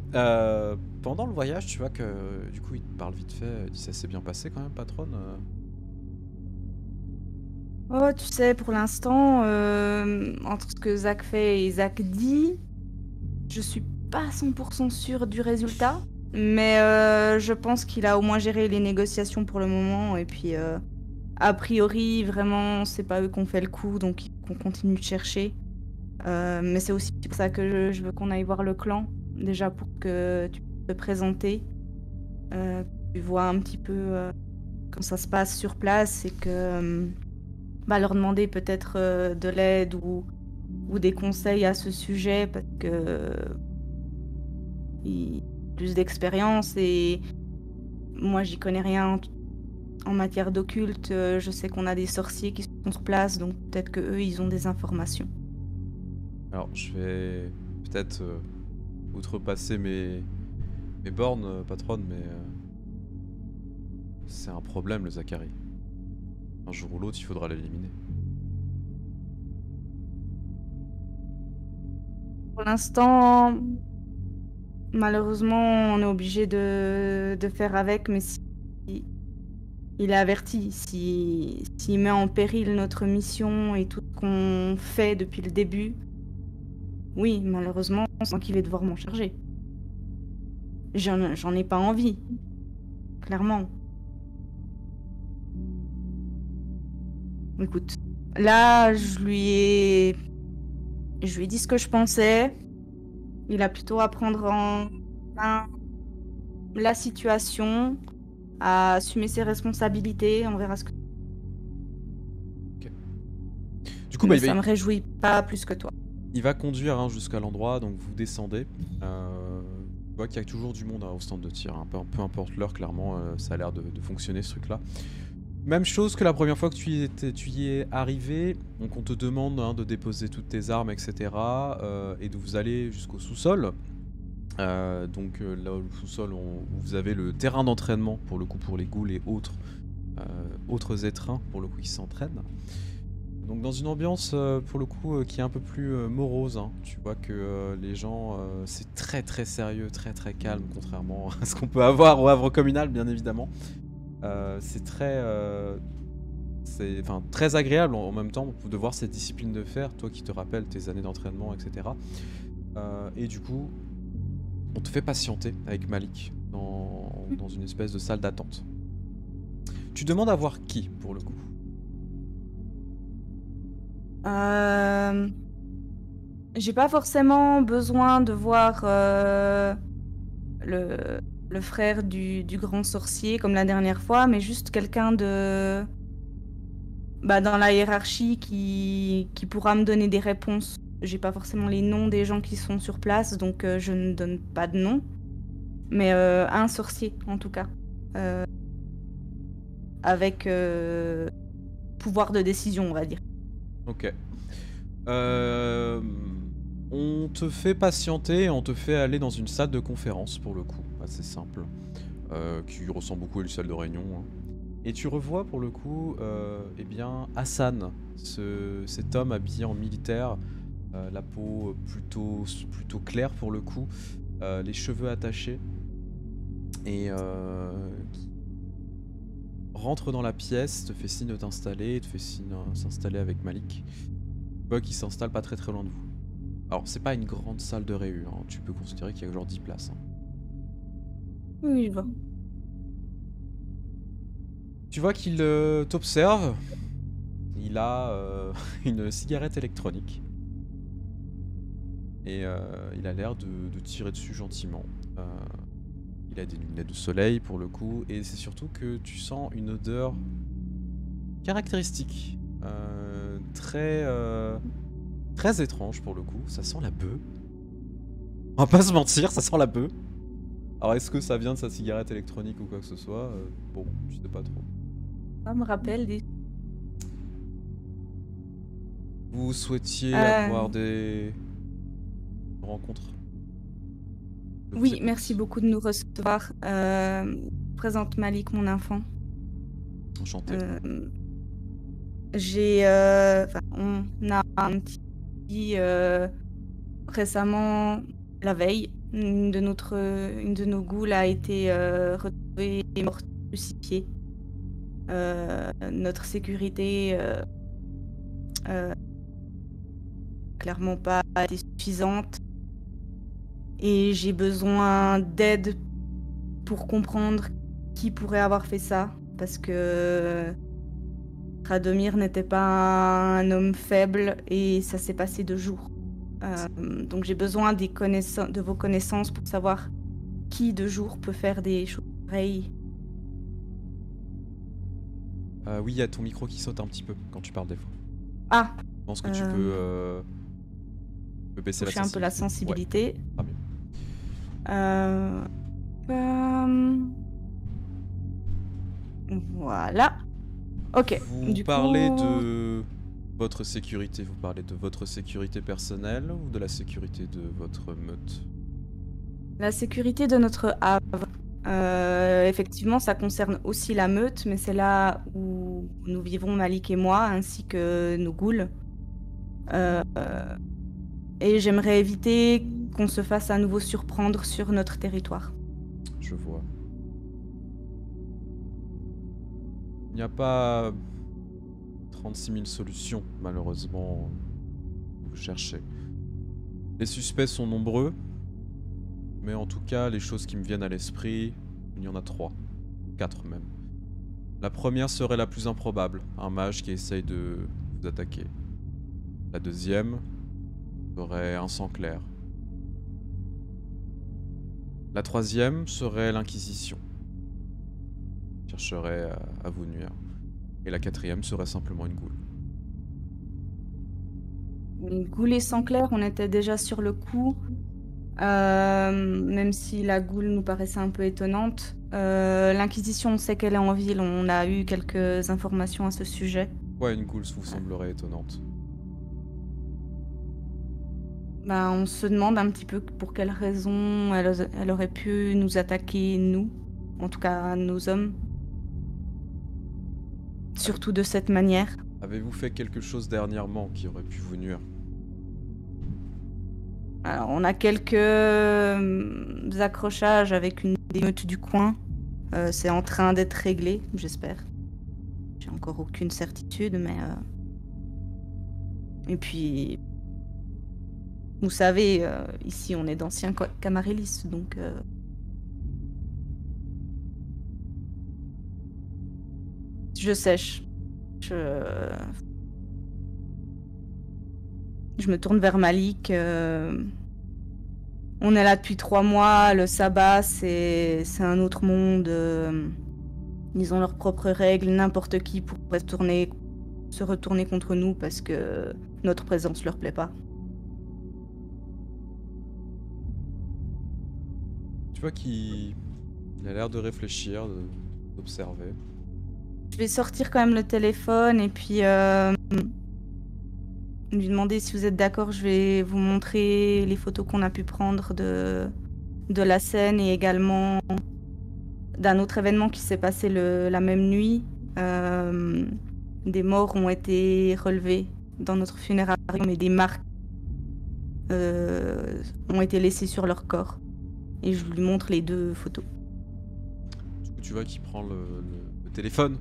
Pendant le voyage, tu vois que du coup, il te parle vite fait. Il dit ça s'est bien passé quand même, patronne. Oh, tu sais, pour l'instant, entre ce que Zach fait et Zach dit, je suis pas 100% sûre du résultat. Mais je pense qu'il a au moins géré les négociations pour le moment. Et puis, a priori, vraiment, c'est pas eux qu'on fait le coup, donc on continue de chercher. Mais c'est aussi pour ça que je veux qu'on aille voir le clan, déjà pour que tu puisses te présenter, que tu vois un petit peu comment ça se passe sur place et que leur demander peut-être de l'aide ou des conseils à ce sujet parce que il a plus d'expérience et moi j'y connais rien en matière d'occulte. Je sais qu'on a des sorciers qui sont sur place, donc peut-être que eux ils ont des informations. Alors, je vais peut-être outrepasser mes bornes, patronne, mais c'est un problème, le Zachary. Un jour ou l'autre, il faudra l'éliminer. Pour l'instant, malheureusement, on est obligé de faire avec, mais si il est averti, s'il met en péril notre mission et tout ce qu'on fait depuis le début, oui, malheureusement, c'est moi qui vais devoir m'en charger. J'en ai pas envie, clairement. Écoute, là, je lui ai dit ce que je pensais. Il a plutôt à prendre en main la situation, à assumer ses responsabilités. On verra ce que... Du coup, Mais il ça va, me réjouit pas plus que toi. il va conduire hein, jusqu'à l'endroit, donc vous descendez. Tu vois qu'il y a toujours du monde hein, au stand de tir, hein. Peu importe l'heure, clairement, ça a l'air de fonctionner ce truc-là. Même chose que la première fois que tu y es arrivé, donc on te demande hein, de déposer toutes tes armes, etc. Et de vous aller jusqu'au sous-sol. Donc là au sous-sol, vous avez le terrain d'entraînement pour le coup pour les ghouls et autres étrins pour le coup qui s'entraînent. Donc dans une ambiance pour le coup qui est un peu plus morose, hein. Tu vois que les gens c'est très très sérieux, très très calme contrairement à ce qu'on peut avoir au Havre communal bien évidemment. C'est très agréable en même temps de voir cette discipline de fer, toi qui te rappelles tes années d'entraînement, etc. Et du coup, on te fait patienter avec Malik dans une espèce de salle d'attente. Tu demandes à voir qui pour le coup? J'ai pas forcément besoin de voir le frère du grand sorcier comme la dernière fois, mais juste quelqu'un de dans la hiérarchie qui pourra me donner des réponses. J'ai pas forcément les noms des gens qui sont sur place, donc je ne donne pas de nom. Mais un sorcier en tout cas. Avec pouvoir de décision, on va dire. Ok. On te fait patienter et on te fait aller dans une salle de conférence pour le coup, assez simple, qui ressemble beaucoup à une salle de réunion, hein. Et tu revois pour le coup, eh bien, Hassan, cet homme habillé en militaire, la peau plutôt claire pour le coup, les cheveux attachés, et qui rentre dans la pièce, te fait signe de t'installer, te fait signe de s'installer avec Malik. Qui s'installe pas très loin de vous. Alors c'est pas une grande salle de réu, hein. Tu peux considérer qu'il y a genre 10 places, hein. Oui, je vois. Tu vois qu'il t'observe. Il a une cigarette électronique. Et il a l'air de tirer dessus gentiment. Il a des lunettes de soleil pour le coup. Et c'est surtout que tu sens une odeur caractéristique. Très étrange pour le coup, ça sent la bœuf. On va pas se mentir, ça sent la bœuf. Alors est-ce que ça vient de sa cigarette électronique ou quoi que ce soit? Bon, je sais pas trop. Ça me rappelle des... Vous souhaitiez avoir des rencontres? Oui, merci beaucoup de nous recevoir. Présente Malik, mon enfant. Enchanté. On a un petit récemment, la veille, une de nos ghouls a été retrouvée morte crucifiée. Notre sécurité clairement pas été suffisante et j'ai besoin d'aide pour comprendre qui pourrait avoir fait ça, parce que Radomir n'était pas un homme faible et ça s'est passé 2 jours. Donc j'ai besoin de vos connaissances pour savoir qui 2 jours peut faire des choses pareilles. Oui, il y a ton micro qui saute un petit peu quand tu parles des fois. Ah, Je pense que tu peux baisser toucher un peu la sensibilité. Ouais. Ah, voilà. Ok. Vous parlez de votre sécurité, vous parlez de votre sécurité personnelle ou de la sécurité de votre meute? La sécurité de notre havre. Effectivement, ça concerne aussi la meute, mais c'est là où nous vivons, Malik et moi, ainsi que nos ghouls. Et j'aimerais éviter qu'on se fasse à nouveau surprendre sur notre territoire. Je vois. Il n'y a pas 36 000 solutions, malheureusement, vous cherchez. Les suspects sont nombreux, mais en tout cas, les choses qui me viennent à l'esprit, il y en a 3, 4 même. La première serait la plus improbable, un mage qui essaye de vous attaquer. La deuxième serait un sang clair. La troisième serait l'Inquisition. Chercherait à vous nuire. Et la quatrième serait simplement une goule. Une goule et sang clair, on était déjà sur le coup. Même si la goule nous paraissait un peu étonnante. L'Inquisition, on sait qu'elle est en ville, on a eu quelques informations à ce sujet. Ouais, une goule vous semblerait étonnante. On se demande un petit peu pour quelle raison elle aurait pu nous attaquer, nous. En tout cas, nos hommes. Surtout de cette manière. Avez-vous fait quelque chose dernièrement qui aurait pu vous nuire? Alors, on a quelques accrochages avec une émeute du coin. C'est en train d'être réglé, j'espère. J'ai encore aucune certitude, mais... Et puis... Vous savez, ici, on est d'anciens Camaryllis, donc... Je sèche. Je me tourne vers Malik. On est là depuis 3 mois. Le sabbat, c'est un autre monde. Ils ont leurs propres règles. N'importe qui pourrait se retourner contre nous parce que notre présence leur plaît pas. Tu vois qu'il a l'air de réfléchir, d'observer. Je vais sortir quand même le téléphone et puis lui demander si vous êtes d'accord. Je vais vous montrer les photos qu'on a pu prendre de la scène et également d'un autre événement qui s'est passé la même nuit. Des morts ont été relevés dans notre funérarium et des marques ont été laissées sur leur corps. Et je lui montre les 2 photos. Du coup, tu vois qu'il prend le téléphone.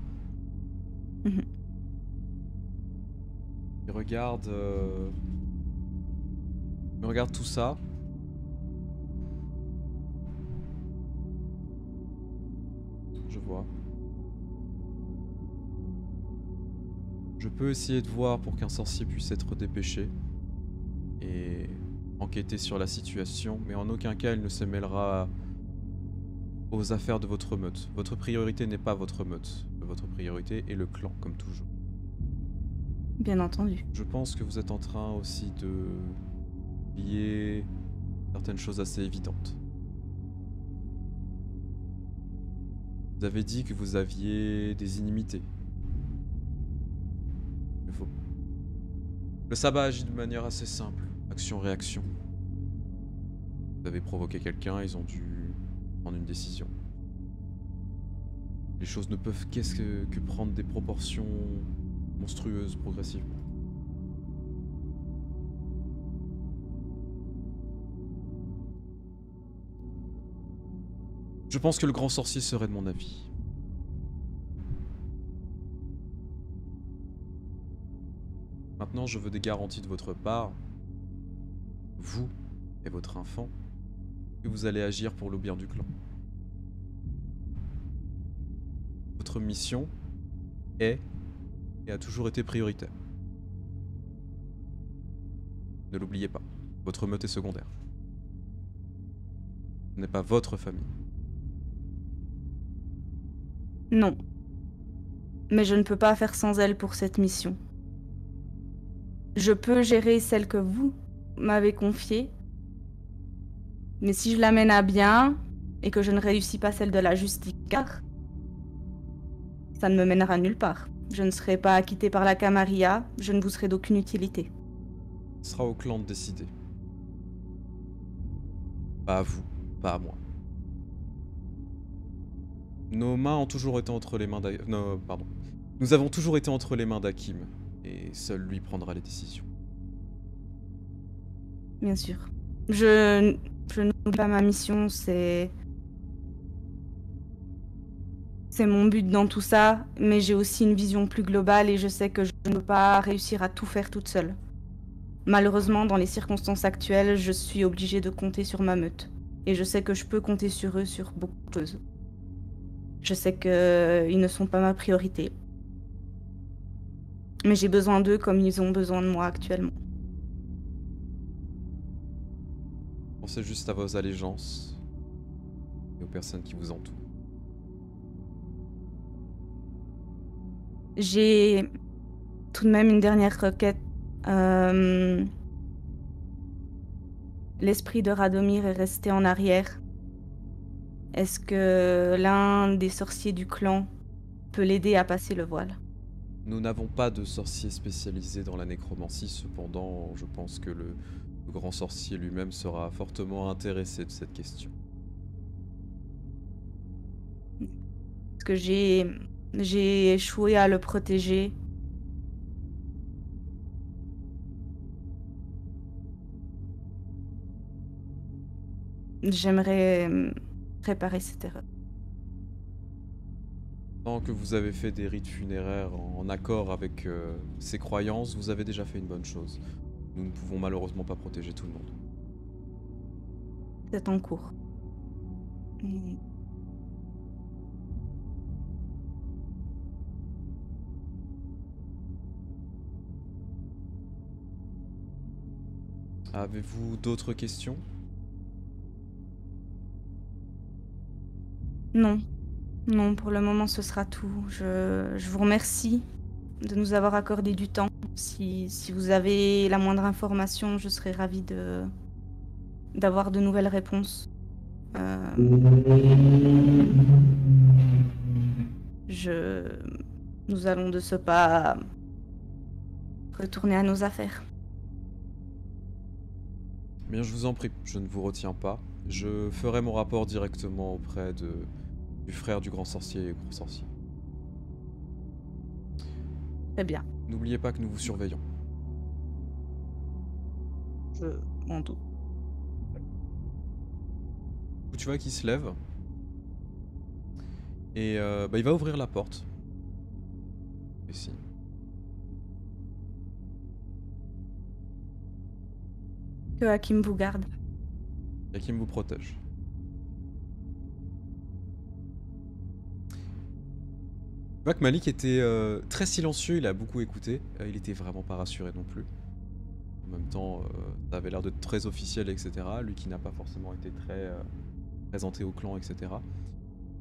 Mhm. Il regarde tout ça. Je vois. Je peux essayer de voir pour qu'un sorcier puisse être dépêché et enquêter sur la situation, mais en aucun cas il ne se mêlera aux affaires de votre meute. Votre priorité n'est pas votre meute. Votre priorité est le clan, comme toujours. Bien entendu. Je pense que vous êtes en train aussi de oublier certaines choses assez évidentes. Vous avez dit que vous aviez des inimités. Il faut... Le sabbat agit de manière assez simple. Action-réaction. Vous avez provoqué quelqu'un, ils ont dû prendre une décision. Les choses ne peuvent que prendre des proportions monstrueuses progressivement. Je pense que le grand sorcier serait de mon avis. Maintenant, je veux des garanties de votre part, vous et votre enfant, que vous allez agir pour le bien du clan. Votre mission est et a toujours été prioritaire. Ne l'oubliez pas, votre meute est secondaire. Ce n'est pas votre famille. Non. Mais je ne peux pas faire sans elle pour cette mission. Je peux gérer celle que vous m'avez confiée, mais si je la mène à bien et que je ne réussis pas celle de la Justicar, ça ne me mènera nulle part. Je ne serai pas acquittée par la Camarilla, je ne vous serai d'aucune utilité. Ce sera au clan de décider. Pas à vous, pas à moi. Nos mains ont toujours été entre les mains d'Hakim. Non, pardon. Nous avons toujours été entre les mains d'Hakim, et seul lui prendra les décisions. Bien sûr. Je n'oublie pas ma mission, c'est mon but dans tout ça, mais j'ai aussi une vision plus globale et je sais que je ne peux pas réussir à tout faire toute seule. Malheureusement, dans les circonstances actuelles, je suis obligée de compter sur ma meute. Et je sais que je peux compter sur eux sur beaucoup de choses. Je sais qu'ils ne sont pas ma priorité. Mais j'ai besoin d'eux comme ils ont besoin de moi actuellement. Pensez juste à vos allégeances et aux personnes qui vous entourent. J'ai tout de même une dernière requête. L'esprit de Radomir est resté en arrière. Est-ce que l'un des sorciers du clan peut l'aider à passer le voile? Nous n'avons pas de sorcier spécialisé dans la nécromancie, cependant, je pense que le grand sorcier lui-même sera fortement intéressé de cette question. Parce que j'ai échoué à le protéger. j'aimerais réparer cette erreur. Tant que vous avez fait des rites funéraires en accord avec ces croyances, vous avez déjà fait une bonne chose. Nous ne pouvons malheureusement pas protéger tout le monde. C'est en cours. Avez-vous d'autres questions? Non. Non, pour le moment, ce sera tout. Je vous remercie de nous avoir accordé du temps. Si vous avez la moindre information, je serais ravie d'avoir de nouvelles réponses. Nous allons de ce pas retourner à nos affaires. Bien, je vous en prie, je ne vous retiens pas. Je ferai mon rapport directement auprès du frère du grand sorcier et gros sorcier. Très bien. N'oubliez pas que nous vous surveillons. Je m'en doute. Tu vois qu'il se lève. Et il va ouvrir la porte. Ici. Que Hakim vous garde. Hakim vous protège. Tu vois que Malik était très silencieux, il a beaucoup écouté. Il était vraiment pas rassuré non plus. En même temps, ça avait l'air de très officiel, etc. Lui qui n'a pas forcément été très présenté au clan, etc.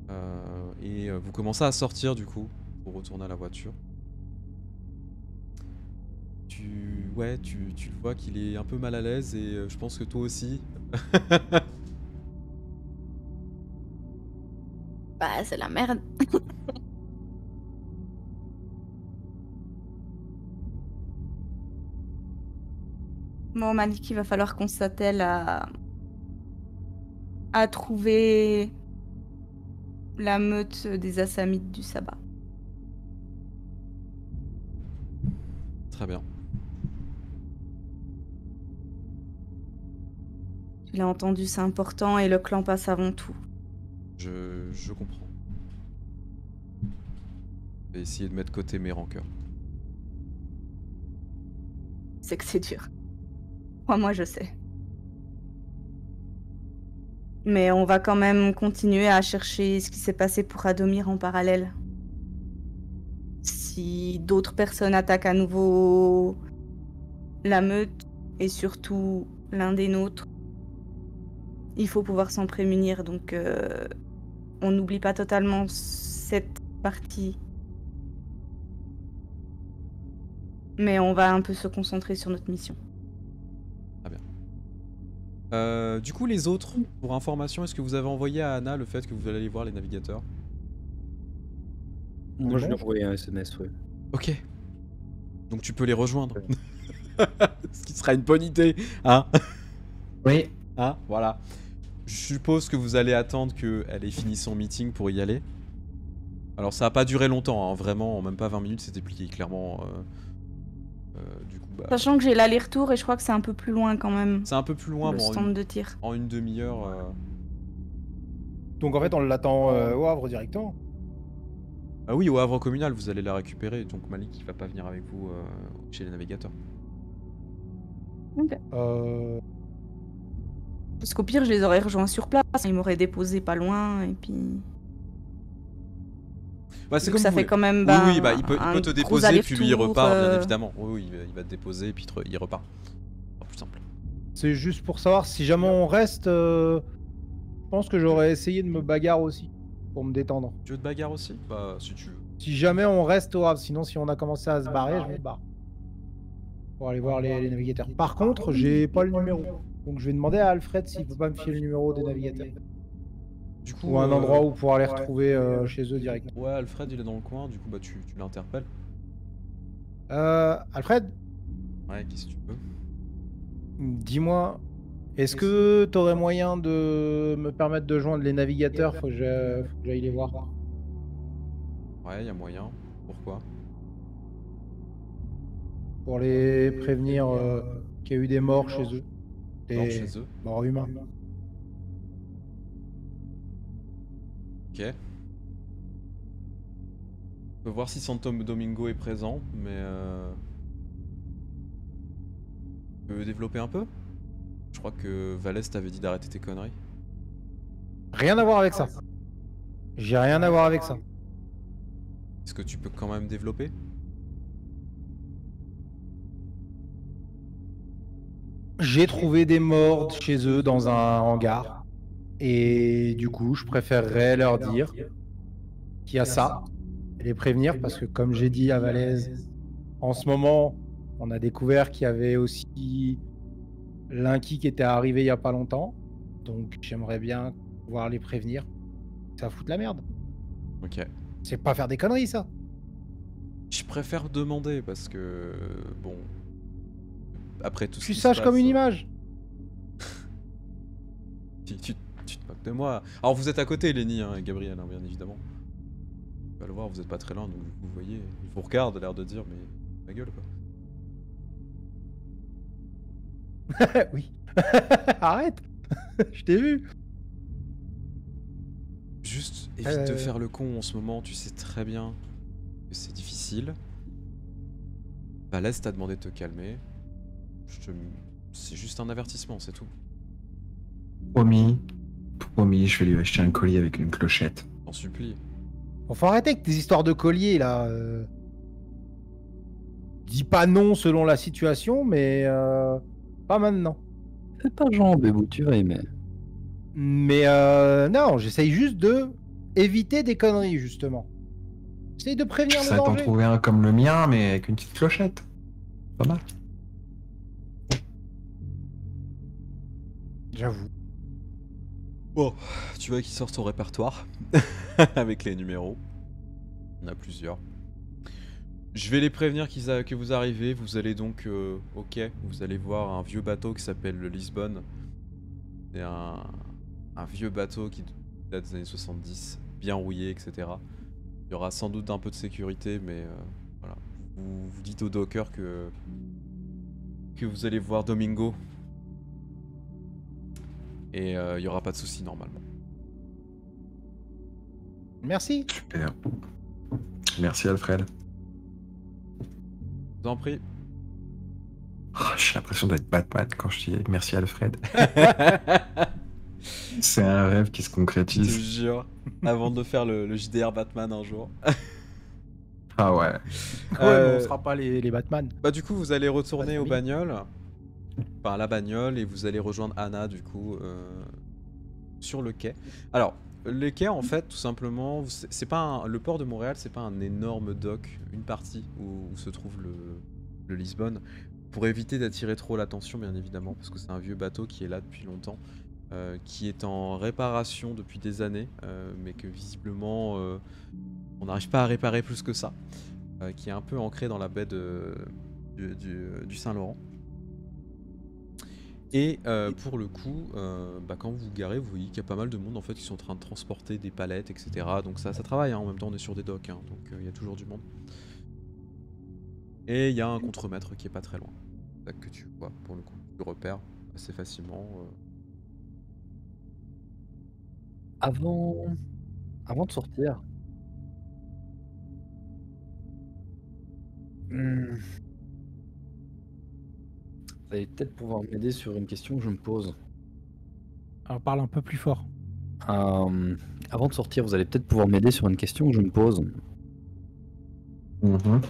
Vous commencez à sortir du coup pour retourner à la voiture. Tu le vois qu'il est un peu mal à l'aise et je pense que toi aussi. Bah, c'est la merde. Bon, Malik, il va falloir qu'on s'attelle à trouver la meute des Assamites du sabbat. Très bien. Tu l'as entendu, c'est important et le clan passe avant tout. Je comprends. Je vais essayer de mettre de côté mes rancœurs. C'est que c'est dur. Moi, je sais. Mais on va quand même continuer à chercher ce qui s'est passé pour Adomir en parallèle. Si d'autres personnes attaquent à nouveau la meute, et surtout l'un des nôtres, il faut pouvoir s'en prémunir, donc on n'oublie pas totalement cette partie. Mais on va un peu se concentrer sur notre mission. Très bien. Du coup, les autres, pour information, est-ce que vous avez envoyé à Anna le fait que vous allez aller voir les navigateurs? Moi, je lui ai envoyé un SMS, oui. Ok. Donc tu peux les rejoindre. Ce qui sera une bonne idée, hein? Oui. Hein? Voilà. Je suppose que vous allez attendre qu'elle ait fini son meeting pour y aller. Alors ça a pas duré longtemps, hein, vraiment, en même pas 20 minutes, c'était plié, clairement. Du coup, bah, Sachant que j'ai l'aller-retour et je crois que c'est un peu plus loin quand même, c'est un peu plus loin, le bon, stand de tir. en une demi-heure. Donc en fait, on l'attend au Havre directement. Ah oui, au Havre communal, vous allez la récupérer, donc Malik il va pas venir avec vous chez les navigateurs. Ok. Parce qu'au pire, je les aurais rejoints sur place, ils m'auraient déposé pas loin et puis... Bah, c'est Donc comme ça vous fait voulez. quand même Oui, bah, il peut un te gros déposer, puis lui il aller-retour, repart, bien évidemment. Oui, il va te déposer, et puis il repart. Ce sera plus simple. C'est juste pour savoir si jamais on reste. Je pense que j'aurais essayé de me bagarre aussi pour me détendre. Tu veux te bagarre aussi? Bah, si tu veux. Si jamais on reste au Havre, sinon si on a commencé à se barrer, je me barre. Pour aller voir les navigateurs. Par contre, j'ai pas le numéro. Donc je vais demander à Alfred s'il peut pas me filer le numéro des navigateurs. Du coup, Ou un endroit où pouvoir les retrouver chez eux direct. Ouais, Alfred il est dans le coin, du coup bah tu l'interpelles. Alfred, Ouais, qu'est-ce que tu veux? dis-moi, est-ce que t'aurais moyen de me permettre de joindre les navigateurs? Faut que j'aille les voir. Ouais, y a moyen. Pourquoi? Pour les prévenir qu'il y a eu des morts chez eux. Morts chez eux. Morts humains. Ok. On peut voir si Santo Domingo est présent, mais tu peux développer un peu? Je crois que Valès t'avait dit d'arrêter tes conneries. Rien à voir avec ça. J'ai rien à voir avec ça. Est-ce que tu peux quand même développer? J'ai trouvé des morts chez eux dans un hangar. Et du coup, je préférerais leur dire qu'il y a ça. Et les prévenir parce que, comme j'ai dit à Valaise, en ce moment, on a découvert qu'il y avait aussi Linky qui était arrivé il y a pas longtemps. Donc, j'aimerais bien pouvoir les prévenir. Ça fout la merde. Ok. C'est pas faire des conneries, ça. Je préfère demander parce que bon, après tout ce Tu qui se saches comme passe, une image. Tu te moques de moi. Alors vous êtes à côté, Lenny et Gabriel, hein, bien évidemment. Tu vas le voir, vous êtes pas très loin, donc vous voyez, il vous regarde, l'air de dire, mais ma gueule quoi. Oui. Arrête. Je t'ai vu. Juste évite de faire le con en ce moment, tu sais très bien que c'est difficile. Valès t'a demandé de te calmer. C'est juste un avertissement, c'est tout. Promis, je vais lui acheter un collier avec une clochette. J'en supplie. Bon, faut arrêter avec tes histoires de collier là. Dis pas non selon la situation, mais pas maintenant. Fais pas genre, Bébou, tu vas aimer. Mais non, j'essaye juste de éviter des conneries justement. J'essaye de prévenir le Ça t'en danger. trouver un comme le mien, mais avec une petite clochette. Pas mal. J'avoue. Bon, tu vois qu'il sort son répertoire avec les numéros. Il y en a plusieurs. Je vais les prévenir que vous arrivez. Vous allez donc au quai. Vous allez voir un vieux bateau qui s'appelle le Lisbonne. C'est un vieux bateau qui date des années 70, bien rouillé, etc. Il y aura sans doute un peu de sécurité, mais voilà. Vous dites au docker que vous allez voir Domingo. Et il n'y aura pas de soucis normalement. Merci. Super. Merci Alfred. Je vous en prie. Oh, j'ai l'impression d'être Batman quand je dis merci Alfred. C'est un rêve qui se Je te concrétise. jure, avant de faire le JDR Batman un jour. Ah ouais. Ouais, mais on sera pas les Batman. Bah du coup vous allez retourner Pas aux de bagnoles. Enfin à la bagnole et vous allez rejoindre Anna du coup sur le quai. Alors les quais en fait tout simplement, c'est pas le port de Montréal, c'est pas un énorme dock, une partie où se trouve le Lisbonne. Pour éviter d'attirer trop l'attention bien évidemment parce que c'est un vieux bateau qui est là depuis longtemps. Qui est en réparation depuis des années, mais que visiblement on n'arrive pas à réparer plus que ça, qui est un peu ancré dans la baie du Saint-Laurent. Et pour le coup, quand vous vous garez, vous voyez qu'il y a pas mal de monde en fait qui sont en train de transporter des palettes, etc. Donc ça travaille, hein. En même temps on est sur des docks, hein, donc il y a toujours du monde. Et il y a un contremaître qui est pas très loin, que tu vois pour le coup, tu repères assez facilement. Avant de sortir, vous allez peut-être pouvoir m'aider sur une question que je me pose. Alors parle un peu plus fort. Avant de sortir, vous allez peut-être pouvoir m'aider sur une question que je me pose. Mhm.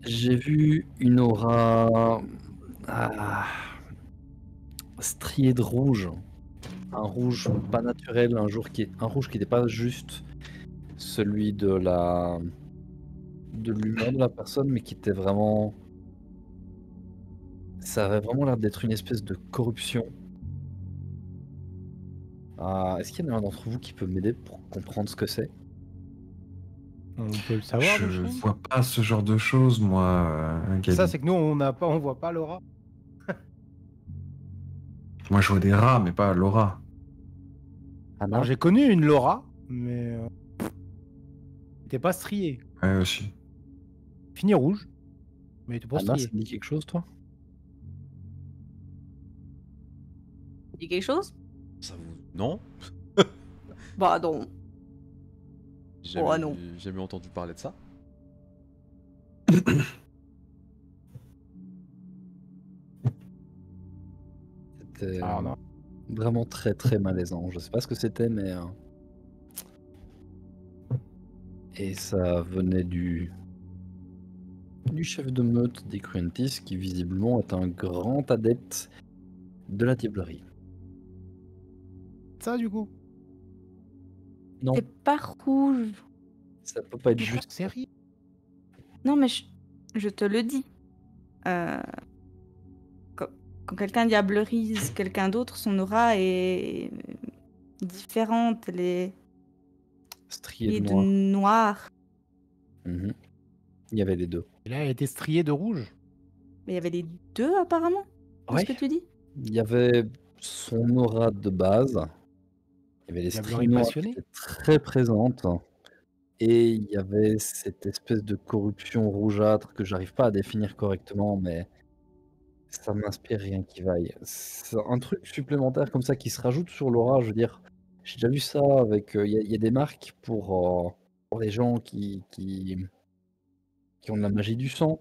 J'ai vu une aura striée de rouge. Un rouge pas naturel, un rouge qui n'était pas juste celui de l'humain de la personne, mais qui était vraiment... Ça avait vraiment l'air d'être une espèce de corruption. Est-ce qu'il y en a un d'entre vous qui peut m'aider pour comprendre ce que c'est? On peut le savoir. Je le chien vois pas ce genre de choses, moi, Gabi. Ça, c'est que nous, on voit pas l'aura. Moi, je vois des rats, mais pas Laura. Anna, Alors, j'ai connu une Laura, mais t'es pas striée. Ouais, aussi. Fini rouge, mais t'es pas Anna, ça striée. te dit quelque chose, toi? Dis quelque chose? Ça vous... Non? Bah non. J'ai Oh, jamais, non. jamais entendu parler de ça. C'était Ah, non. vraiment très très malaisant. Je sais pas ce que c'était, mais. Et ça venait du chef de meute des Cruentis, qui visiblement est un grand adepte de la diablerie. Ça, du coup. Non, C'est pas rouge. ça peut pas être juste. Sérieux? Non, mais je te le dis. Euh, quand quelqu'un diablerise quelqu'un d'autre, son aura est différente. Elle est Strié de de noir. noir. Mhm. Il y avait les deux. Et là, elle était striée de rouge. Mais il y avait les deux apparemment. C'est Ouais. ce que tu dis? Il y avait son aura de base. Il y avait les Diablerie stries noires qui passionnée. étaient très présentes. Et il y avait cette espèce de corruption rougeâtre que j'arrive pas à définir correctement, mais ça m'inspire rien qui vaille. C'est un truc supplémentaire comme ça qui se rajoute sur l'aura. Je veux dire, j'ai déjà vu ça avec. Il y a des marques pour les gens qui ont de la magie du sang,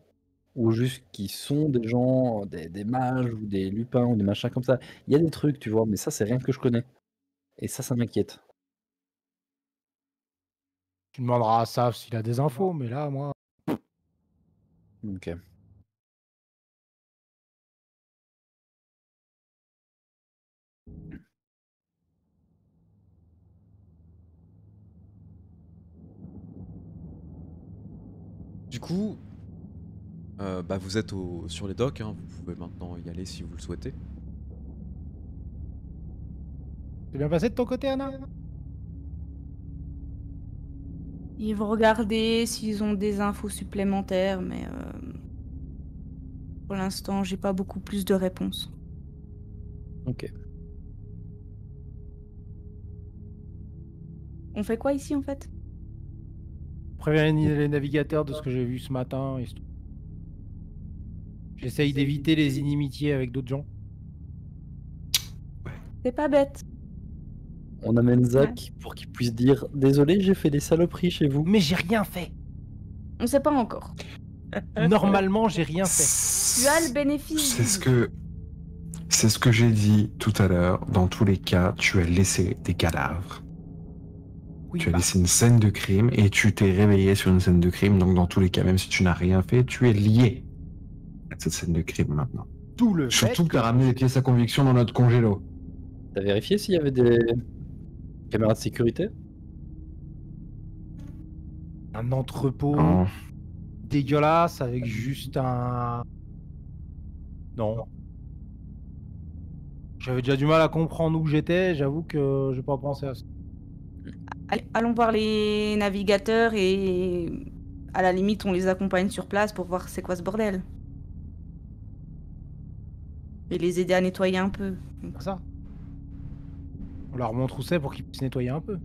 ou juste qui sont des gens, des mages ou des lupins ou des machins comme ça. Il y a des trucs, tu vois, mais ça, c'est rien que je connais. Et ça m'inquiète. Tu demanderas à Saf s'il a des infos, mais là, moi. Ok. Du coup, bah vous êtes sur les docks, hein, vous pouvez maintenant y aller si vous le souhaitez. C'est bien passé de ton côté, Anna? Ils vont regarder s'ils ont des infos supplémentaires, mais pour l'instant, j'ai pas beaucoup plus de réponses. Ok. On fait quoi ici en fait? Préviens les navigateurs de ce que j'ai vu ce matin. J'essaye d'éviter les inimitiés avec d'autres gens. C'est pas bête. On amène Zach pour qu'il puisse dire désolé, j'ai fait des saloperies chez vous. Mais j'ai rien fait. On sait pas encore. Normalement, j'ai rien fait. Tu as le bénéfice. C'est ce que j'ai dit tout à l'heure. Dans tous les cas, tu as laissé des cadavres. Oui, Tu as bah, laissé une scène de crime et tu t'es réveillé sur une scène de crime. Donc, dans tous les cas, même si tu n'as rien fait, tu es lié à cette scène de crime maintenant. tout le Surtout fait que tu as ramené les pièces à conviction dans notre congélo. T'as vérifié s'il y avait des caméras de sécurité? un entrepôt Non. dégueulasse avec juste un... Non. J'avais déjà du mal à comprendre où j'étais. J'avoue que j'ai pas pensé à ça. Allez, allons voir les navigateurs et à la limite, on les accompagne sur place pour voir c'est quoi ce bordel. Et les aider à nettoyer un peu. C'est ça. On leur montre où c'est pour qu'ils puissent nettoyer un peu.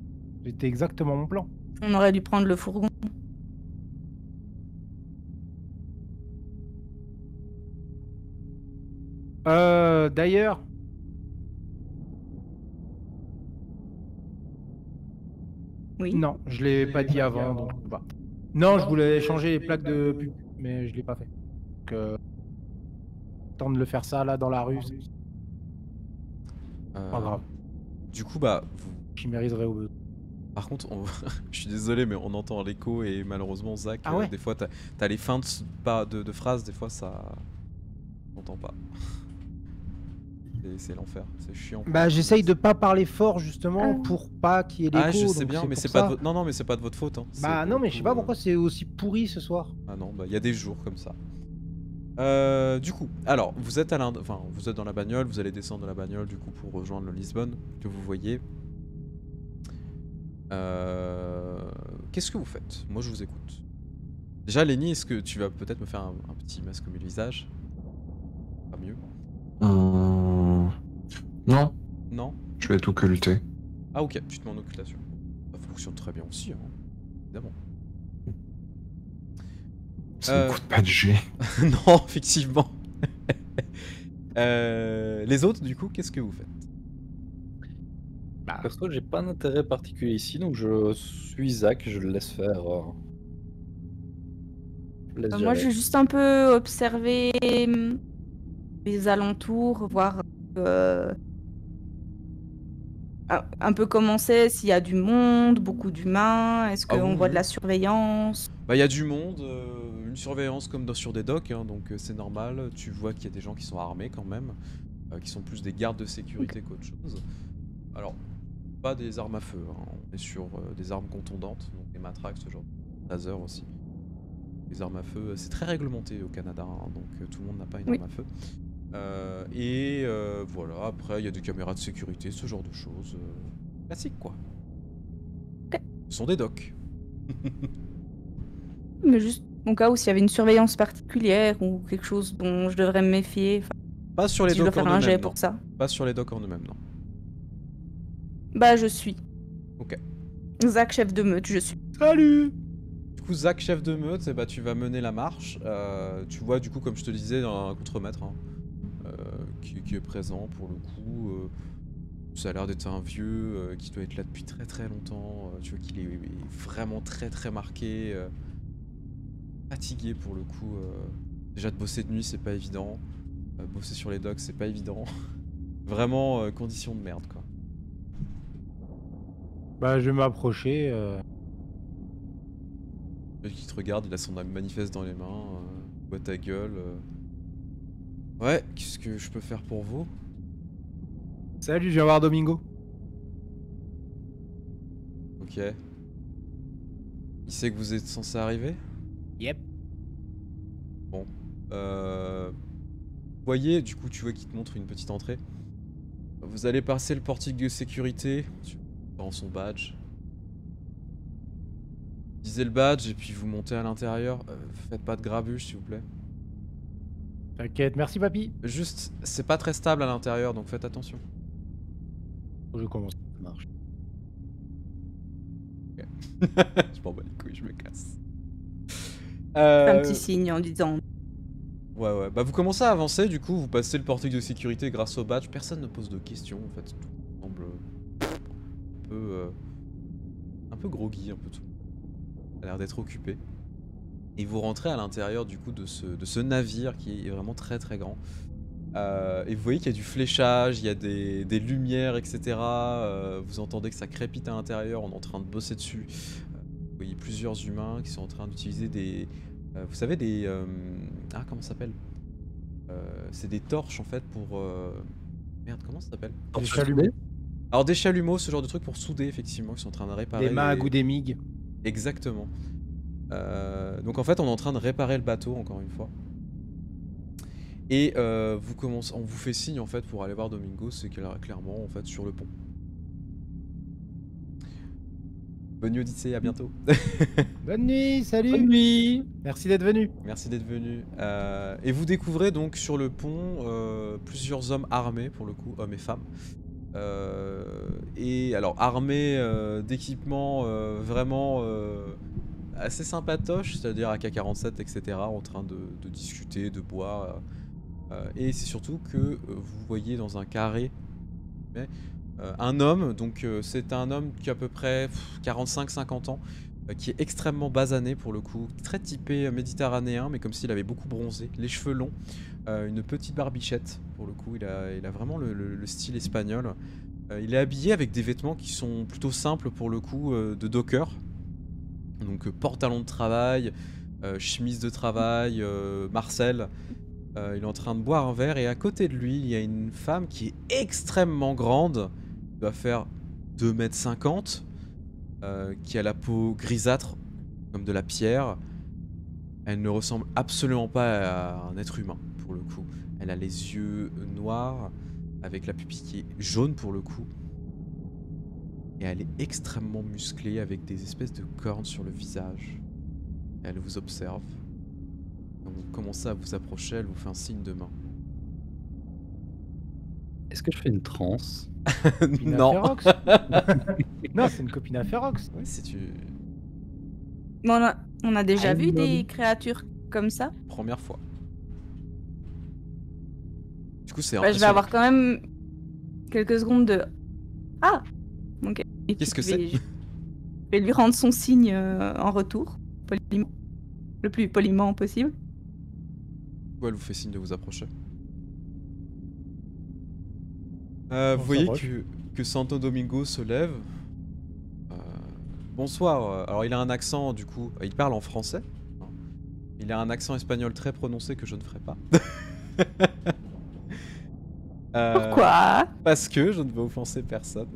C'était exactement mon plan. On aurait dû prendre le fourgon. D'ailleurs... Oui. Non, je l'ai pas dit avant, donc je peux pas. Non, je voulais changer les plaques de pub, mais je l'ai pas fait. Donc, temps de le faire ça là dans la rue, c'est pas grave. Du coup, bah, vous... Chimériserai au besoin. par contre, je suis désolé, mais on entend l'écho et malheureusement, Zach, Ah ouais des fois, t'as les fins de phrases, des fois, ça... On n'entend pas. C'est l'enfer, c'est chiant. Bah, j'essaye de pas parler fort justement pour pas qu'il y ait d'écho. Ah, je sais donc bien, mais pour c'est pas ça. de votre... Non, mais c'est pas de votre faute. Hein. Bah C'est non, pour mais le je sais coup, pas pourquoi c'est aussi pourri ce soir. Ah non, bah il y a des jours comme ça. Du coup, alors, vous êtes vous êtes dans la bagnole, vous allez descendre de la bagnole du coup pour rejoindre le Lisbonne que vous voyez. Qu'est-ce que vous faites? Moi je vous écoute. Déjà Lenny, est-ce que tu vas peut-être me faire un petit masque au visage? Pas mieux. Non, Non? je vais t'occulter. Ah ok, tu te mets en occultation. Ça fonctionne très bien aussi, hein, évidemment. Ça ne coûte pas de jet. Non, effectivement. Les autres, du coup, qu'est-ce que vous faites? Perso, j'ai pas d'intérêt particulier ici, donc je suis Zach, je le laisse faire. Je laisse Moi, gérer. je vais juste un peu observer les alentours, voir un peu comment c'est, s'il y a du monde, beaucoup d'humains, est-ce Ah qu'on oui, voit de oui. la surveillance? Bah, il y a du monde, une surveillance comme sur des docks, hein, donc c'est normal. Tu vois qu'il y a des gens qui sont armés quand même, qui sont plus des gardes de sécurité qu'autre chose. Alors, pas des armes à feu, hein, on est sur des armes contondantes, donc des matraques, ce genre de taser aussi. Les armes à feu, c'est très réglementé au Canada, hein, donc tout le monde n'a pas une Oui. arme à feu. Voilà, après il y a des caméras de sécurité, ce genre de choses. Classique quoi. Ok. Ce sont des docks. Mais juste au cas où s'il y avait une surveillance particulière ou quelque chose dont je devrais me méfier, enfin, Pas sur les si je dois docks en faire un jet eux-mêmes, non. pour ça. Pas sur les docks en eux-mêmes, non. Bah, je suis. Ok. Zach, chef de meute, je suis. Salut. Du coup, Zach, chef de meute, bah, tu vas mener la marche. Tu vois, du coup, comme je te disais, dans un contremaître hein, qui est présent pour le coup. Ça a l'air d'être un vieux qui doit être là depuis très très longtemps. Tu vois qu'il est vraiment très très marqué. Fatigué pour le coup. Déjà de bosser de nuit, c'est pas évident. Bosser sur les docks, c'est pas évident. Vraiment condition de merde quoi. Bah, je vais m'approcher. Qui te regarde, il a son manifeste dans les mains. Bois ta gueule. Ouais, qu'est-ce que je peux faire pour vous? Salut, je viens voir Domingo. Ok. Il sait que vous êtes censé arriver? Yep. Bon. Voyez, du coup, tu vois qu'il te montre une petite entrée. Vous allez passer le portique de sécurité. Tu prends son badge. Lisez le badge et puis vous montez à l'intérieur. Faites pas de grabuge, s'il vous plaît. T'inquiète, merci papy. Juste, c'est pas très stable à l'intérieur, donc faites attention. Je commence. Ça marche. Je m'en bats les couilles, je me casse. Un petit signe en disant. Ouais. Bah vous commencez à avancer, du coup, vous passez le portique de sécurité grâce au badge. Personne ne pose de questions, en fait. Tout semble un peu groggy, un peu tout. Ça a l'air d'être occupé. Et vous rentrez à l'intérieur, du coup, de ce navire qui est vraiment très très grand. Et vous voyez qu'il y a du fléchage, il y a des lumières, etc. Vous entendez que ça crépite à l'intérieur, on est en train de bosser dessus. Vous voyez plusieurs humains qui sont en train d'utiliser des... vous savez, des... comment ça s'appelle c'est des torches en fait pour... Merde, comment ça s'appelle? Des chalumeaux. Alors des chalumeaux, ce genre de trucs pour souder, effectivement, ils sont en train de réparer... Des mags ou des MiG. Exactement. Donc en fait, on est en train de réparer le bateau, encore une fois. Et on vous fait signe en fait pour aller voir Domingo, c'est clairement en fait sur le pont. Bonne nuit Odyssée, à bientôt. Bonne nuit, salut. Bonne nuit. Merci d'être venu. Merci d'être venu. Et vous découvrez donc sur le pont plusieurs hommes armés, pour le coup, hommes et femmes. Et alors armés d'équipements vraiment assez sympatoches, c'est-à-dire AK-47, etc. en train de discuter, de boire. Et c'est surtout que vous voyez dans un carré un homme, donc c'est un homme qui a à peu près 45-50 ans, qui est extrêmement basané pour le coup, très typé méditerranéen, mais comme s'il avait beaucoup bronzé, les cheveux longs, une petite barbichette pour le coup, il a vraiment le style espagnol. Il est habillé avec des vêtements qui sont plutôt simples pour le coup, de docker, donc pantalon de travail, chemise de travail, Marcel. Il est en train de boire un verre et à côté de lui, il y a une femme qui est extrêmement grande, qui doit faire 2,50 m, qui a la peau grisâtre comme de la pierre. Elle ne ressemble absolument pas à un être humain pour le coup. Elle a les yeux noirs avec la pupille qui est jaune pour le coup. Et elle est extrêmement musclée avec des espèces de cornes sur le visage. Et elle vous observe. Quand vous commencez à vous approcher, elle vous fait un signe de main. Est-ce que je fais une transe? Copine à Non. Ferox. Non, c'est une copine à Ferox. Ouais, c'est une Bon, on a déjà Ah, vu non. des créatures comme ça. première fois. Du coup, c'est Bah, je vais impressionnant. avoir quand même quelques secondes de... Ah, Ok. Et Qu'est-ce que je vais- c'est? Je vais lui rendre son signe en retour, poliment. Le plus poliment possible. Ouais, elle vous fait signe de vous approcher. On Vous voyez s'approche. que Santo Domingo se lève. Euh, bonsoir. Alors il a un accent du coup. Il parle en français. Hein. Il a un accent espagnol très prononcé que je ne ferai pas. Pourquoi? Parce que je ne veux offenser personne.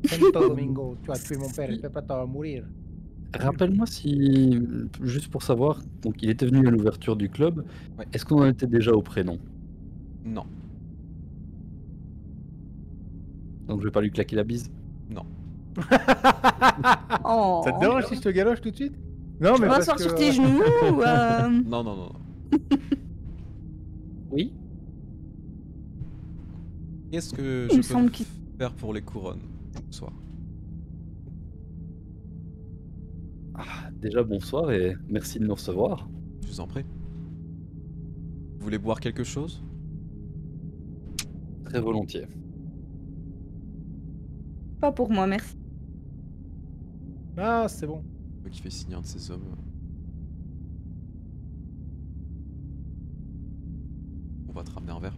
Santo Domingo, tu as tué mon père, il peut pas t'en mourir. Rappelle-moi si, juste pour savoir, donc il était venu à l'ouverture du club. Ouais. Est-ce qu'on en était déjà au prénom? Non. Donc je vais pas lui claquer la bise. Oh. Ça te dérange si je te galoche tout de suite? Non, Tu mais vas parce s'asseoir que... sur tes genoux ou, Non, non, non, non. Oui. Qu'est-ce que Il me je semble peux qu'il- faire pour les couronnes ce soir? Déjà bonsoir et merci de nous recevoir. Je vous en prie. Vous voulez boire quelque chose? Très volontiers. Pas pour moi, merci. Ah, c'est bon. Qui fait signer un de ses hommes. On va te ramener un verre.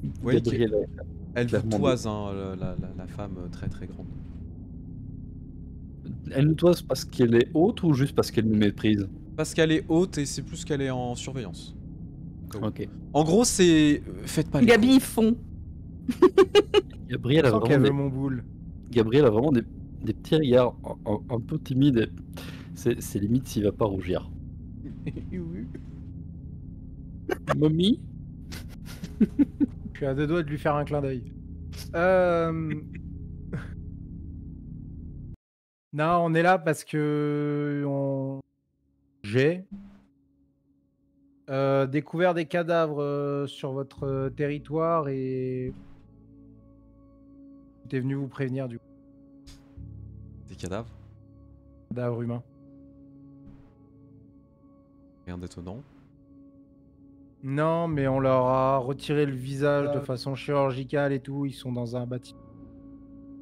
Vous voyez Gabriel, Elle vous clairement toise, hein, la femme très très grande. elle nous toise parce qu'elle est haute ou juste parce qu'elle nous méprise? Parce qu'elle est haute et c'est plus qu'elle est en surveillance. Ok. En gros, c'est. Faites pas les Gabi, cons. ils font. Gabriel Je a sens qu'elle vraiment veut des, mon boule. Gabriel a vraiment des petits regards un peu timides. C'est limite s'il va pas rougir. Mommy? Je suis à deux doigts de lui faire un clin d'œil. Non, on est là parce que j'ai découvert des cadavres sur votre territoire et j'étais venu vous prévenir du coup. Des cadavres, Cadavres humains. rien d'étonnant. Non, mais on leur a retiré le visage de façon chirurgicale et tout. Ils sont dans un bâtiment.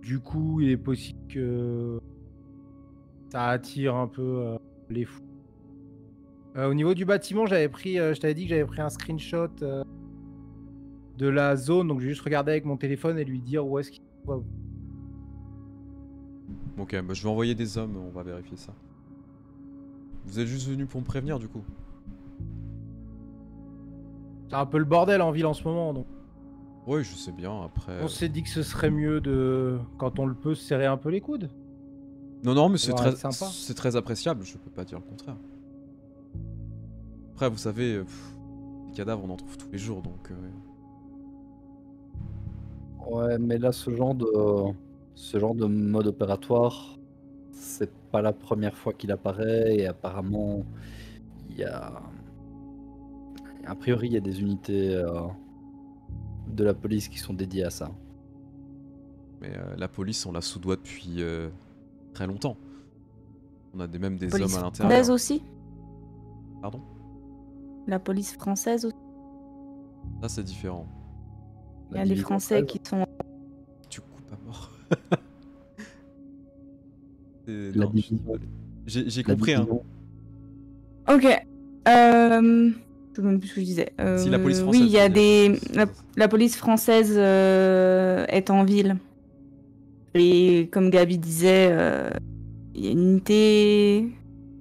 Du coup, il est possible que ça attire un peu les fous. Au niveau du bâtiment, je t'avais dit que j'avais pris un screenshot de la zone, donc j'ai juste regardé avec mon téléphone et lui dire où est-ce qu'il va. Ok, bah, je vais envoyer des hommes, on va vérifier ça. Vous êtes juste venu pour me prévenir du coup. C'est un peu le bordel en ville en ce moment, donc Oui, je sais bien, après. on s'est dit que ce serait mieux de, quand on le peut, se serrer un peu les coudes. Non, non, mais c'est va très, être sympa. c'est très appréciable, je peux pas dire le contraire. Après, vous savez, les cadavres, on en trouve tous les jours, donc. Ouais, mais là, ce genre de mode opératoire, c'est pas la première fois qu'il apparaît et apparemment, il y a. A priori, il y a des unités de la police qui sont dédiées à ça. Mais la police, on la sous-doit depuis très longtemps. On a même des Police hommes à française l'intérieur. aussi. Pardon? La police française aussi. Ça, c'est différent. Il y a des division Français 13. qui sont. Tu coupes à mort. C'est- La non, division. j'ai La compris, hein. division. Ok. Je sais même plus ce que je disais. Si, la police Oui, il y a française, des. il y a- La police française est en ville. Et comme Gabi disait, il y a une unité.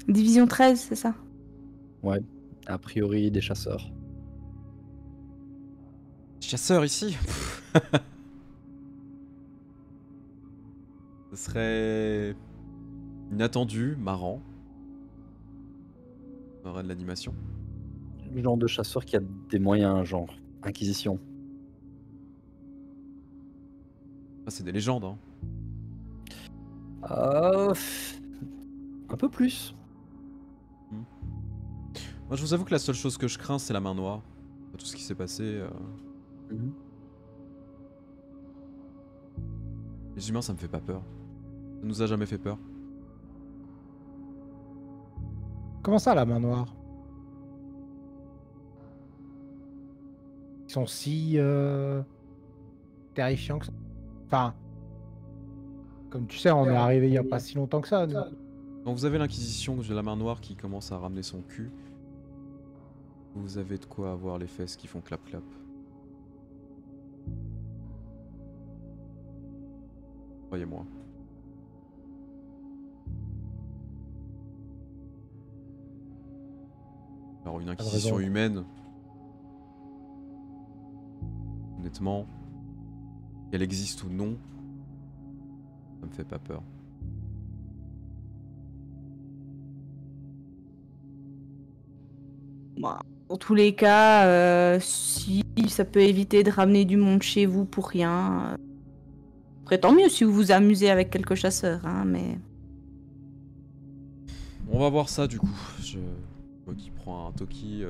Division 13, c'est ça? Ouais, a priori des chasseurs. Chasseur ici. Ce serait inattendu, marrant. On aurait de l'animation. Le genre de chasseur qui a des moyens, genre Inquisition. Ah, c'est des légendes, hein. Un peu plus. Moi, je vous avoue que la seule chose que je crains, c'est la main noire. Tout ce qui s'est passé. Mhm. Les humains, ça me fait pas peur. Ça nous a jamais fait peur. Comment ça, la main noire? Ils sont si terrifiant que ça. Enfin, comme tu sais, on est arrivé il y a pas si longtemps que ça. Nous. Donc vous avez l'inquisition de la main noire qui commence à ramener son cul. Vous avez de quoi avoir les fesses qui font clap clap. Croyez-moi. Alors une inquisition raison. humaine, honnêtement, qu'elle existe ou non, ça me fait pas peur. Bah, dans tous les cas, si ça peut éviter de ramener du monde chez vous pour rien, après tant mieux si vous vous amusez avec quelques chasseurs, hein, mais... On va voir ça du coup. Qui prend un Toki.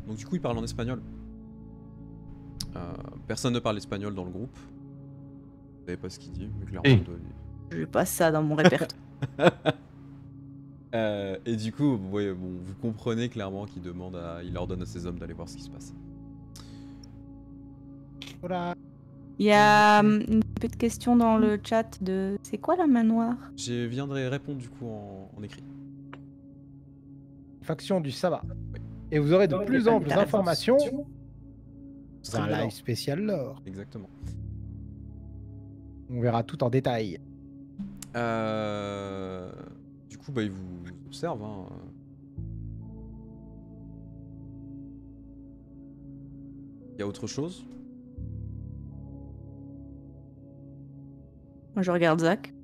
Donc du coup il parle en espagnol. Personne ne parle espagnol dans le groupe. Vous savez pas ce qu'il dit, mais clairement. Hey. Je passe ça dans mon répertoire. Et du coup, vous comprenez clairement qu'il il ordonne à ses hommes d'aller voir ce qui se passe. Voilà. Il y a une petite question dans le chat de... C'est quoi la main noire? Je viendrai répondre du coup en écrit. Faction du sabbat. Et vous aurez de plus amples informations dans un live spécial lore. Exactement. On verra tout en détail. Du coup, il vous observe. Hein. Il y a autre chose? Moi, je regarde Zach.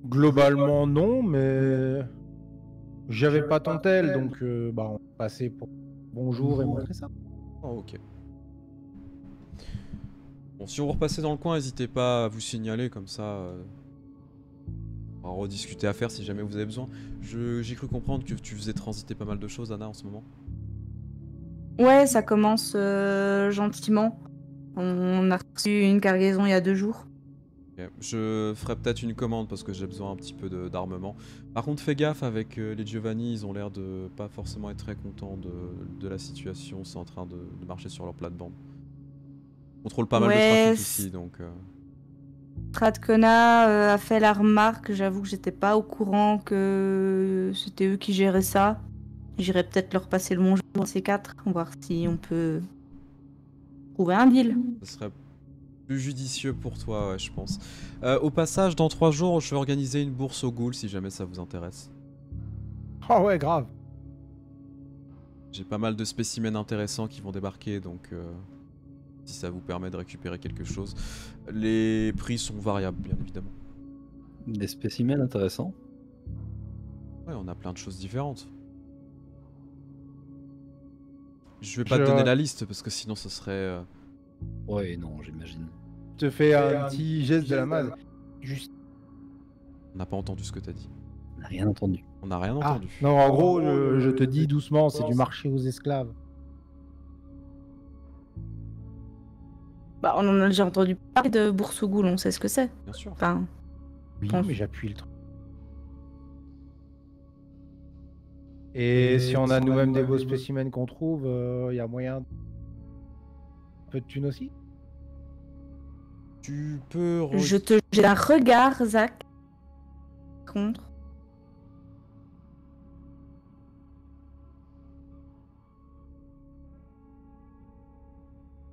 Globalement, non, mais j'avais pas tant tel, donc on passait pour bonjour et montrer ça. Oh, ok. Bon, si vous repassez dans le coin, n'hésitez pas à vous signaler, comme ça on va rediscuter à faire si jamais vous avez besoin. J'ai cru comprendre que tu faisais transiter pas mal de choses, Anna, en ce moment. Ouais, ça commence gentiment. On a reçu une cargaison il y a 2 jours. Ok. Je ferai peut-être une commande parce que j'ai besoin un petit peu d'armement. Par contre, fais gaffe avec les Giovanni, ils ont l'air de pas forcément être très contents de la situation, c'est en train de marcher sur leur plate-bande. On contrôle pas mal de trafic ici, donc... Stratkona a fait la remarque, j'avoue que j'étais pas au courant que c'était eux qui géraient ça. J'irai peut-être leur passer le bonjour à ces 4, voir si on peut trouver un deal. Ce serait plus judicieux pour toi, ouais, je pense. Au passage, dans 3 jours, je vais organiser une bourse aux ghouls si jamais ça vous intéresse. Oh ouais, grave. J'ai pas mal de spécimens intéressants qui vont débarquer, donc si ça vous permet de récupérer quelque chose. Les prix sont variables, bien évidemment. Des spécimens intéressants. Ouais, on a plein de choses différentes. Je vais pas te donner la liste parce que sinon ce serait... Ouais, non, j'imagine. Je te fais un petit geste de la main. Juste. On n'a pas entendu ce que t'as dit. On n'a rien entendu. On n'a rien Ah, entendu. non, en gros, je te dis doucement, c'est du marché aux esclaves. Bah, on en a déjà entendu parler de bourse aux ghouls, on sait ce que c'est. Bien sûr. Enfin, Oui, Pense. mais j'appuie le truc. Et si on a nous-mêmes des beaux spécimens qu'on trouve, il y a moyen. Un peu de thunes aussi. Tu peux... j'ai un regard, Zach. Contre.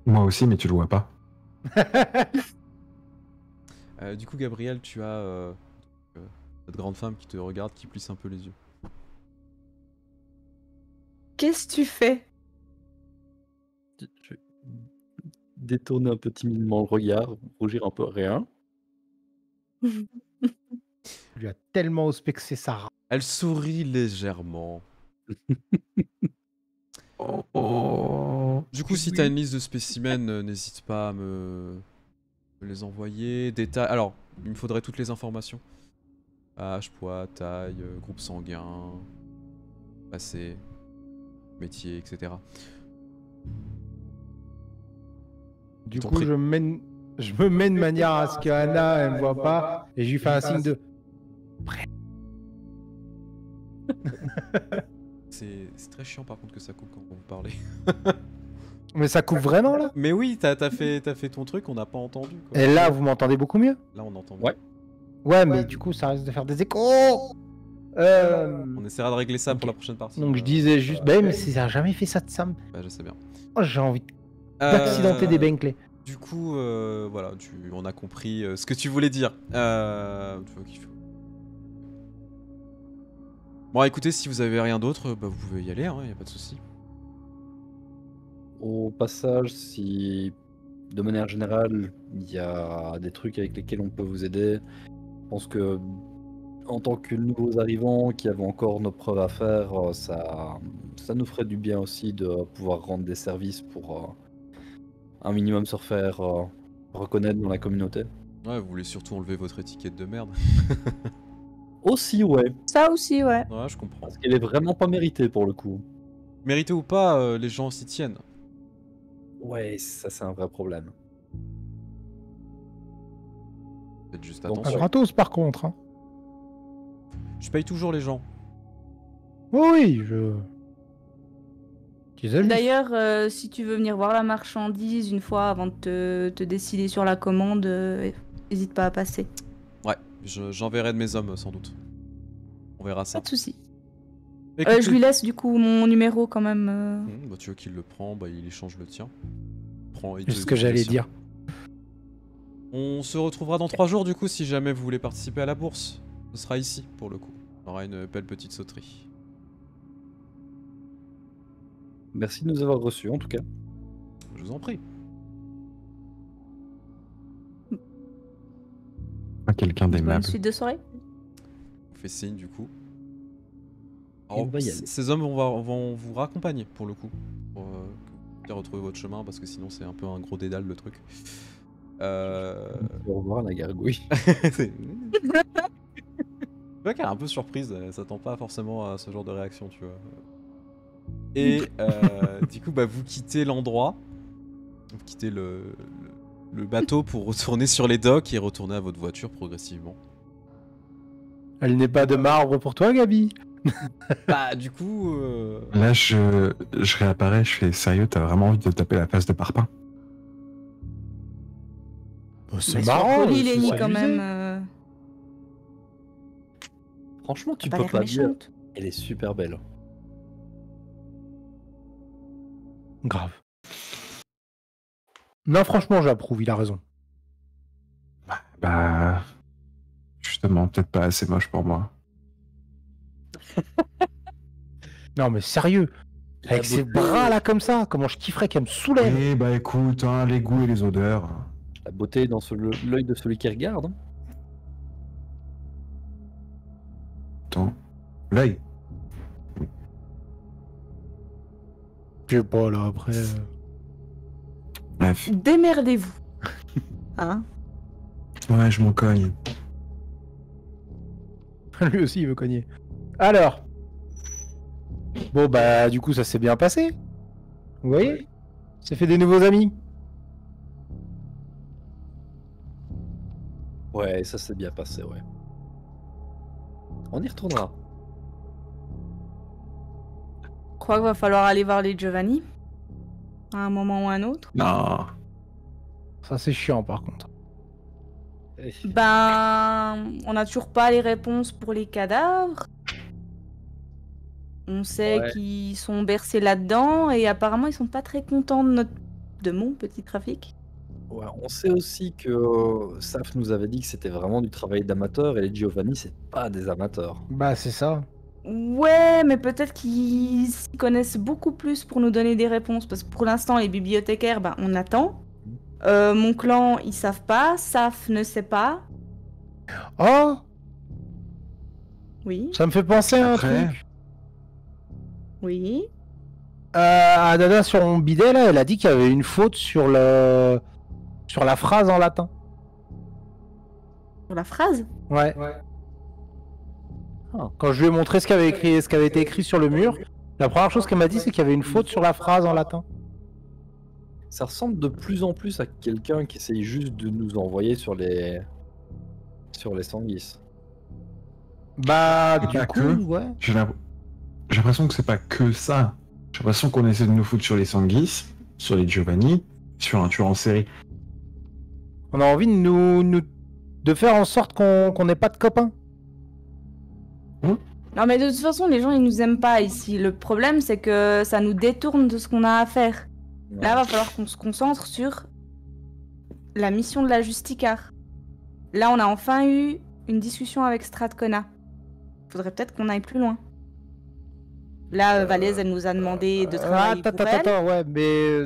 Moi aussi, mais tu le vois pas. Du coup, Gabriel, tu as cette grande femme qui te regarde, qui plisse un peu les yeux. Qu'est-ce que tu fais? Je vais détourner un peu timidement le regard, rougir un peu, rien. Tu lui as tellement ospexé sa race. Elle sourit légèrement. Du coup, si t'as une liste de spécimens, n'hésite pas à me les envoyer. Détails. Alors, il me faudrait toutes les informations. Âge, poids, taille, groupe sanguin, passé, métier, etc. Du Ton coup, prix. je me mets de manière à ce qu'Anna, elle me voit pas, et je lui fais un signe de... C'est très chiant par contre que ça coupe quand vous parlez. Mais ça coupe vraiment là? Mais oui, t'as fait ton truc, on n'a pas entendu. Quoi. Et là, vous m'entendez beaucoup mieux? Là, on entend. Ouais. Ouais, mais du coup, ça risque de faire des échos. On essaiera de régler ça pour la prochaine partie. Donc je disais juste, bah, mais ça a jamais fait ça de Sam. Bah, je sais bien. Oh, j'ai envie d'accidenter des Benkley. Du coup, voilà, on a compris ce que tu voulais dire. Tu vois qu'il faut- Bon, écoutez, si vous avez rien d'autre, bah, vous pouvez y aller, hein, y a pas de souci. Au passage, si de manière générale, il y a des trucs avec lesquels on peut vous aider, je pense que en tant que nouveaux arrivants qui avons encore nos preuves à faire, ça nous ferait du bien aussi de pouvoir rendre des services pour un minimum se refaire reconnaître dans la communauté. Ouais, vous voulez surtout enlever votre étiquette de merde. Aussi, ouais, Ça aussi, ouais. Ouais, je comprends. parce qu'elle est vraiment pas méritée pour le coup. Mérité ou pas, les gens s'y tiennent. Ouais, ça c'est un vrai problème. Faites juste Donc, Pas attention. gratos par contre. Hein. Je paye toujours les gens. Oui, je. Disais juste. D'ailleurs, si tu veux venir voir la marchandise une fois avant de te décider sur la commande, n'hésite pas à passer. Ouais, j'enverrai de mes hommes sans doute. On verra ça. Pas de soucis. Écoutez- Je lui laisse du coup mon numéro quand même. Bah, tu veux qu'il le prend, bah, il échange le tien. C'est ce que j'allais dire. On se retrouvera dans 3 jours du coup si jamais vous voulez participer à la bourse. Ce sera ici pour le coup. On aura une belle petite sauterie. Merci de nous avoir reçus en tout cas. Je vous en prie. Pas quelqu'un Bonne d'aimable. suite de soirée. On fait signe du coup. Et on va y aller. Ces hommes vont vous raccompagner pour le coup. Pour retrouver votre chemin parce que sinon c'est un peu un gros dédale le truc. Au revoir la gargouille. C'est... Tu vois qu'elle est un peu surprise, elle s'attend pas forcément à ce genre de réaction, tu vois. Et du coup, bah, vous quittez l'endroit, vous quittez le bateau pour retourner sur les docks et retourner à votre voiture progressivement. Elle n'est pas de marbre pour toi, Gabi? Bah, du coup... Là, je réapparais, je fais sérieux, t'as vraiment envie de taper la face de Parpin? C'est Mais marrant. Poli, c'est Lenny, s'amuser. quand même. Franchement, tu Pas peux l'air pas dire. méchante. Elle est super belle. Grave. Non, franchement, j'approuve, il a raison. Bah... Justement, peut-être pas assez moche pour moi. Non, mais sérieux. Avec ses bras là comme ça, comment je kifferais qu'elle me soulève. Eh bah écoute, hein, les goûts et les odeurs. La beauté est dans l'œil de celui qui regarde. Hein. Attends. L'œil. Je sais pas là après. Bref. Démerdez-vous. Hein? Ouais, je m'en cogne. Lui aussi il veut cogner. Alors. Bon bah du coup ça s'est bien passé. Vous voyez? Ça fait des nouveaux amis. Ouais, ça s'est bien passé, ouais. On y retournera. Je crois qu'il va falloir aller voir les Giovanni. À un moment ou un autre. Non. Ça c'est chiant par contre. Ben, on n'a toujours pas les réponses pour les cadavres. On sait Ouais. qu'ils sont bercés là-dedans et apparemment ils sont pas très contents de mon petit trafic. Ouais, on sait aussi que Saf nous avait dit que c'était vraiment du travail d'amateur et les Giovanni, c'est pas des amateurs. Bah c'est ça. Ouais, mais peut-être qu'ils s'y connaissent beaucoup plus pour nous donner des réponses. Parce que pour l'instant, les bibliothécaires, ben, on attend. Mon clan, ils savent pas. Saf ne sait pas. Oh, Oui, ça me fait penser à un Après. truc. oui. Adada sur mon bidet là, elle a dit qu'il y avait une faute sur la phrase en latin. Sur la phrase. Ouais. Ah. Quand je lui ai montré ce qu'avait été écrit sur le mur, la première chose qu'elle m'a dit c'est qu'il y avait une faute sur la phrase en latin. Ça ressemble de plus en plus à quelqu'un qui essaye juste de nous envoyer sur les sanguis. Bah C'est du pas coup, que. ouais. J'ai l'impression que c'est pas que ça. J'ai l'impression qu'on essaie de nous foutre sur les sanguis. sur les Giovanni, sur un tueur en série. On a envie de faire en sorte qu'on n'ait pas de copains. Non, mais de toute façon, les gens, ils nous aiment pas ici. Le problème, c'est que ça nous détourne de ce qu'on a à faire. Là, va falloir qu'on se concentre sur la mission de la Justicar. Là, on a enfin eu une discussion avec Strathcona. Faudrait peut-être qu'on aille plus loin. Là, Valaise, elle nous a demandé de travailler pour elle. Attends, ouais, mais...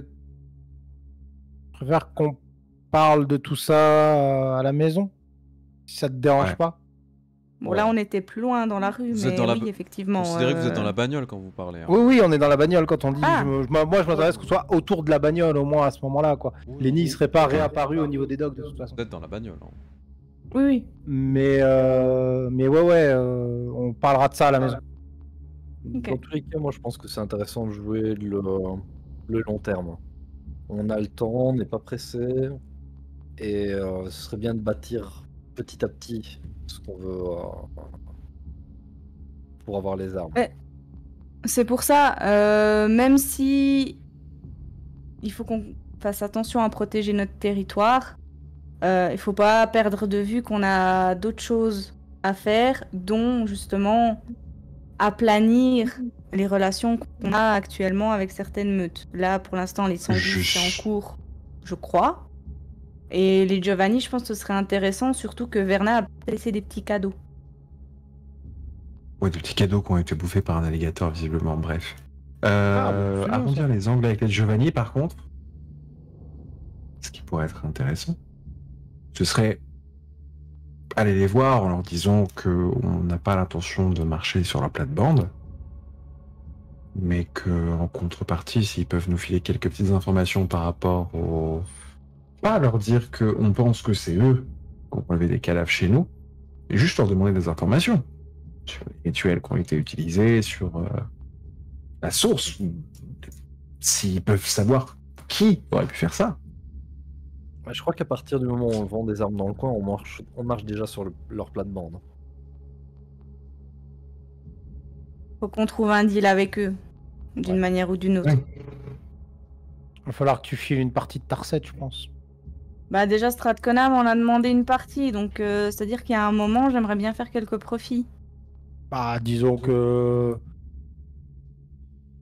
Je préfère qu'on parle de tout ça à la maison, si ça te dérange Ouais. pas. Bon, là, on était plus loin dans la rue, Vous mais êtes dans la- oui, effectivement. Considérez que vous êtes dans la bagnole quand vous parlez. hein. Oui, on est dans la bagnole quand on dit. Ah. Moi, je m'intéresse qu'on soit autour de la bagnole, au moins à ce moment-là, quoi. Lenny, il serait pas réapparu au niveau des docks, de toute façon. Vous êtes dans la bagnole. hein. Oui, oui. Mais ouais, on parlera de ça à la maison. Ok. Dans tous les cas, moi je pense que c'est intéressant de jouer le long terme. On a le temps, on n'est pas pressé, et ce serait bien de bâtir petit à petit ce qu'on veut pour avoir les armes. C'est pour ça, même si il faut qu'on fasse attention à protéger notre territoire, il faut pas perdre de vue qu'on a d'autres choses à faire, dont justement aplanir les relations qu'on a actuellement avec certaines meutes. Là, pour l'instant, les sangliers, c'est en cours, je crois. Et les Giovanni, je pense que ce serait intéressant, surtout que Verna a laissé des petits cadeaux. Ouais, des petits cadeaux qui ont été bouffés par un alligator, visiblement, bref. absolument, Arrondir ça. les angles avec les Giovanni, par contre, ce qui pourrait être intéressant, ce serait aller les voir en leur disant qu'on n'a pas l'intention de marcher sur leur plate-bande, mais qu'en contrepartie, s'ils peuvent nous filer quelques petites informations par rapport au... Pas leur dire qu'on pense que c'est eux qui ont relevé des cadavres chez nous, mais juste leur demander des informations sur les rituels qui ont été utilisés, sur la source, s'ils peuvent savoir qui aurait pu faire ça. Ouais, je crois qu'à partir du moment où on vend des armes dans le coin, on marche déjà sur leur plate-bande. Faut qu'on trouve un deal avec eux, d'une manière ou d'une autre. Ouais. Il va falloir que tu files une partie de ta recette, je pense. Bah déjà, Strathcona m'en a demandé une partie, donc c'est-à-dire qu'il y a un moment, j'aimerais bien faire quelques profits. Bah, disons que...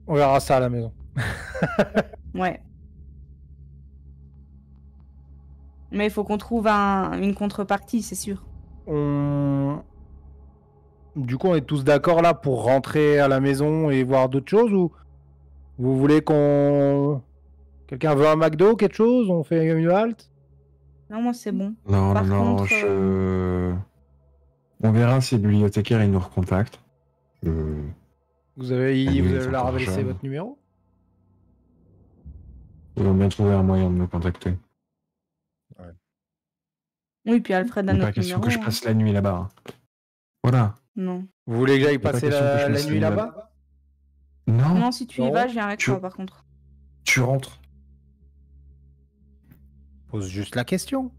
On verra ça à la maison. Ouais. Mais il faut qu'on trouve une contrepartie, c'est sûr. Du coup, on est tous d'accord là pour rentrer à la maison et voir d'autres choses, ou vous voulez qu'on... Quelqu'un veut un McDo, quelque chose? On fait une halte? Non, moi c'est bon. Non, Par non, contre, on verra si le bibliothécaire il nous recontacte. Vous avez Ah oui, vous ils avez sont leur encore laissé jeunes. votre numéro? Ils vont bien trouver un moyen de me contacter. Oui, puis Alfred a Il n'est pas notre question numéro. que je passe la nuit là-bas. hein. Voilà. Non. Vous voulez que j'aille pas passer question que je la fasse nuit une là-bas? Non, Non, si tu y Non. vas, je viens avec Tu- toi par contre. tu rentres. Pose juste la question.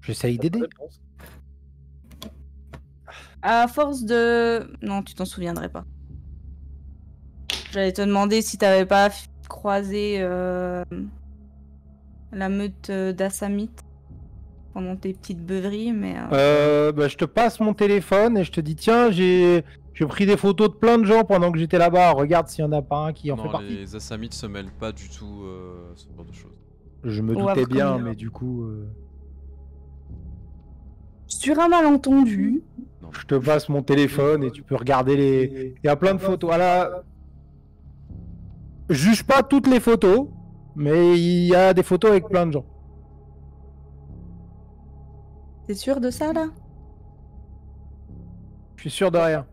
J'essaye d'aider. À force de... Non, tu t'en souviendrais pas. J'allais te demander si t'avais pas croisé la meute d'Assamite pendant tes petites beuveries, mais... Bah, je te passe mon téléphone et je te dis tiens, j'ai pris des photos de plein de gens pendant que j'étais là-bas. Regarde s'il y en a pas un qui en fait Non, partie. les Assamites se mêlent pas du tout ce genre de choses. Je me Ou doutais avoir bien, connu. mais du coup, Sur un malentendu... Non. je te passe mon téléphone et tu peux regarder les. Il y a plein de photos. Voilà. Juge pas toutes les photos, mais il y a des photos avec plein de gens. T'es sûr de ça, là? Je suis sûr de rien.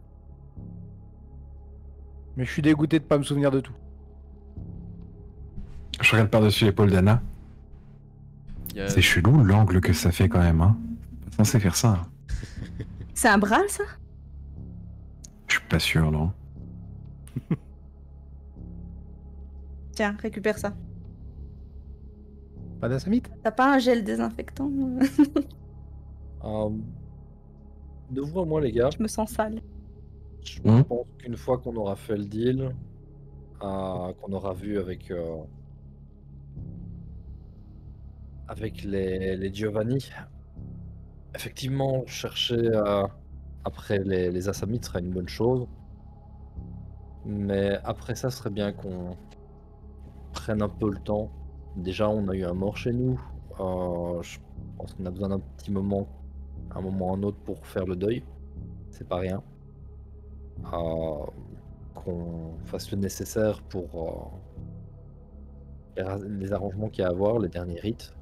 Mais je suis dégoûté de pas me souvenir de tout. Je regarde par-dessus l'épaule d'Anna. Il y a- C'est chelou l'angle que ça fait quand même. Hein. Pas censé faire ça. C'est un bral, ça? Je suis pas sûr, non. Tiens, récupère ça. Pas d'assamite? T'as pas un gel désinfectant? De vous à moi, les gars, Je me sens sale. je Hmm. pense qu'une fois qu'on aura fait le deal, qu'on aura vu avec avec les Giovanni. Effectivement, chercher après les Assamites sera une bonne chose. Mais après ça, ce serait bien qu'on prenne un peu le temps. Déjà, on a eu un mort chez nous. Je pense qu'on a besoin d'un petit moment, un moment ou un autre pour faire le deuil. C'est pas rien. Qu'on fasse le nécessaire pour les arrangements qu'il y a à avoir, les derniers rites.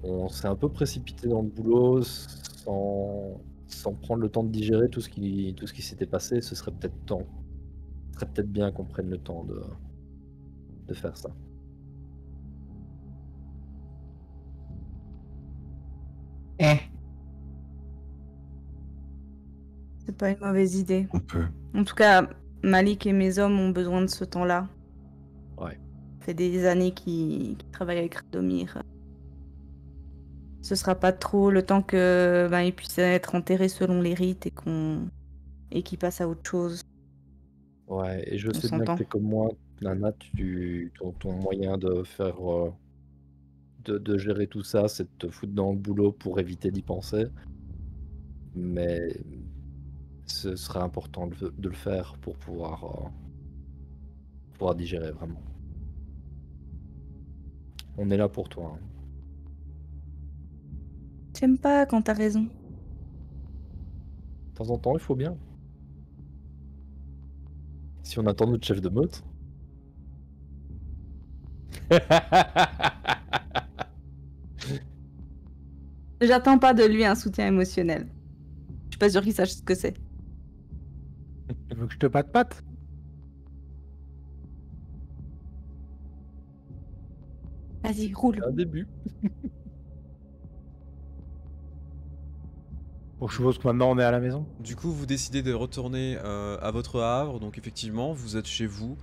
On s'est un peu précipité dans le boulot sans prendre le temps de digérer tout ce qui s'était passé. Ce serait peut-être bien qu'on prenne le temps de faire ça. C'est pas une mauvaise idée. On peut. En tout cas, Malik et mes hommes ont besoin de ce temps-là. Ouais. Ça fait des années qu'ils travaillent avec Radomir. Ce sera pas trop le temps que ils puissent être enterrés selon les rites et qu'ils passent à autre chose. Ouais, et je On sais bien que s'entend. t'es comme moi, Nana, ton moyen de faire de gérer tout ça, c'est de te foutre dans le boulot pour éviter d'y penser. Mais ce serait important de le faire pour pouvoir digérer vraiment. On est là pour toi. Hein. J'aime pas quand t'as raison. De temps en temps, il faut bien. Si on attend notre chef de meute. J'attends pas de lui un soutien émotionnel. Je suis pas sûre qu'il sache ce que c'est. Tu veux que je te patte? Vas-y, roule. Un début. Bon, je suppose que maintenant on est à la maison. Du coup, vous décidez de retourner à votre havre, donc effectivement, vous êtes chez vous.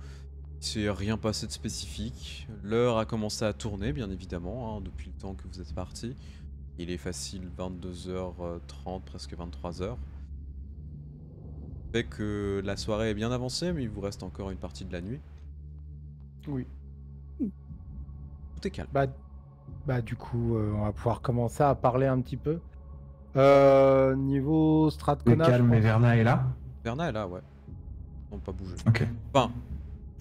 Il s'est rien passé de spécifique. L'heure a commencé à tourner, bien évidemment, hein, depuis le temps que vous êtes parti. Il est facile 22h30, presque 23h. Fait que la soirée est bien avancée, mais il vous reste encore une partie de la nuit. Oui. Tout est calme. Bah du coup, on va pouvoir commencer à parler un petit peu. Niveau Le Stratcona, calme et Verna est là. Verna est là, ouais. Non, pas bouger. Ok. Enfin,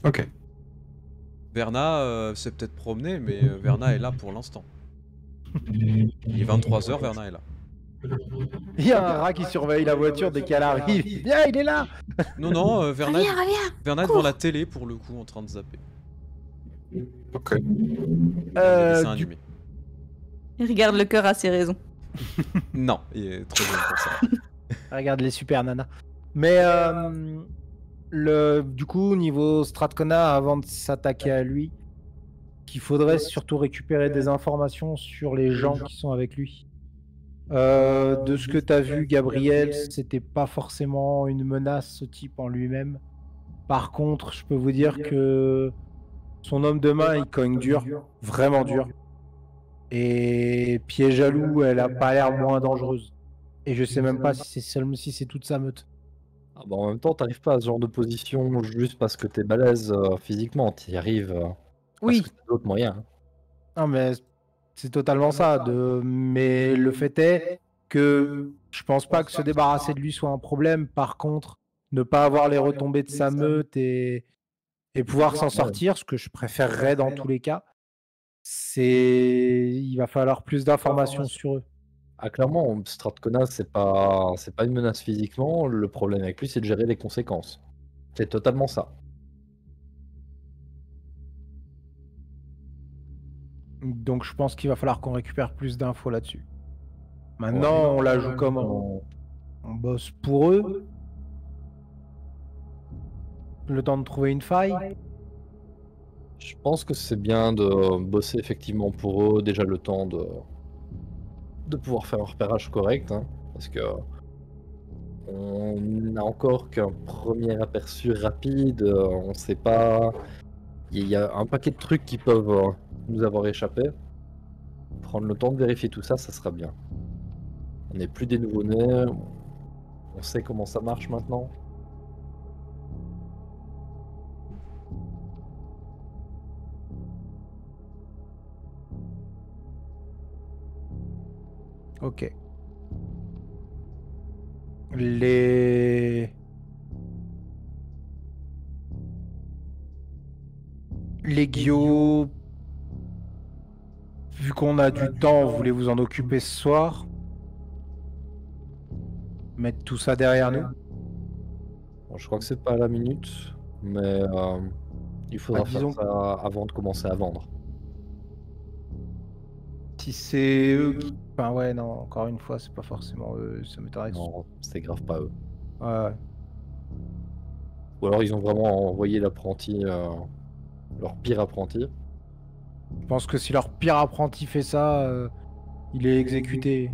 Ok. Verna s'est peut-être promené, mais Verna est là pour l'instant. Il est 23h, Verna est là. il y a un rat qui surveille la voiture dès qu'elle arrive. Viens, il est là. Non, Verna, Reviens. Verna est devant la télé pour le coup en train de zapper. Ok. Un dessin Du- animé. Il regarde le cœur à ses raisons. Non, il est trop jeune pour ça. Regarde les super nanas. Mais du coup, niveau Stratcona, avant de s'attaquer à lui, qu'il faudrait surtout récupérer des informations sur les gens qui sont avec lui. De ce que tu as vu, Gabriel, c'était pas forcément une menace, ce type en lui-même. Par contre, je peux vous dire que son homme de main, il cogne dur, vraiment dur. Et Piège à loup, elle a pas l'air moins dangereuse. Et je sais même pas si c'est toute sa meute. Ah bah en même temps, t'arrives pas à ce genre de position juste parce que t'es balèze physiquement. T'y arrives Oui. parce que t'as d'autres moyens. Hein. Non, mais c'est totalement ça. Mais le fait est que je pense pas que se débarrasser de lui soit un problème. Par contre, ne pas avoir les retombées de sa meute et pouvoir s'en sortir, ce que je préférerais dans tous les cas, il va falloir plus d'informations sur eux. Ah clairement, Stratcona, c'est pas une menace physiquement. Le problème avec lui, c'est de gérer les conséquences. C'est totalement ça. Donc je pense qu'il va falloir qu'on récupère plus d'infos là-dessus. Maintenant, on la joue comment? On bosse pour eux. Le temps de trouver une faille. Je pense que c'est bien de bosser effectivement pour eux, déjà le temps de pouvoir faire un repérage correct, hein, parce que on n'a encore qu'un premier aperçu rapide, on sait pas, il y a un paquet de trucs qui peuvent nous avoir échappé. Prendre le temps de vérifier tout ça, ça sera bien. On n'est plus des nouveau-nés, on sait comment ça marche maintenant. Ok. Les Guillots, vu qu'on a du temps, vous voulez vous en occuper ce soir? Mettre tout ça derrière nous? Bon, je crois que c'est pas à la minute, mais il faudra disons- faire ça avant de commencer à vendre. Si c'est eux qui... Enfin ouais, non, encore une fois, c'est pas forcément eux, ça m'étonnerait. Non, c'est grave pas eux. Ouais. Ou alors ils ont vraiment envoyé l'apprenti, leur pire apprenti. Je pense que si leur pire apprenti fait ça, il est exécuté.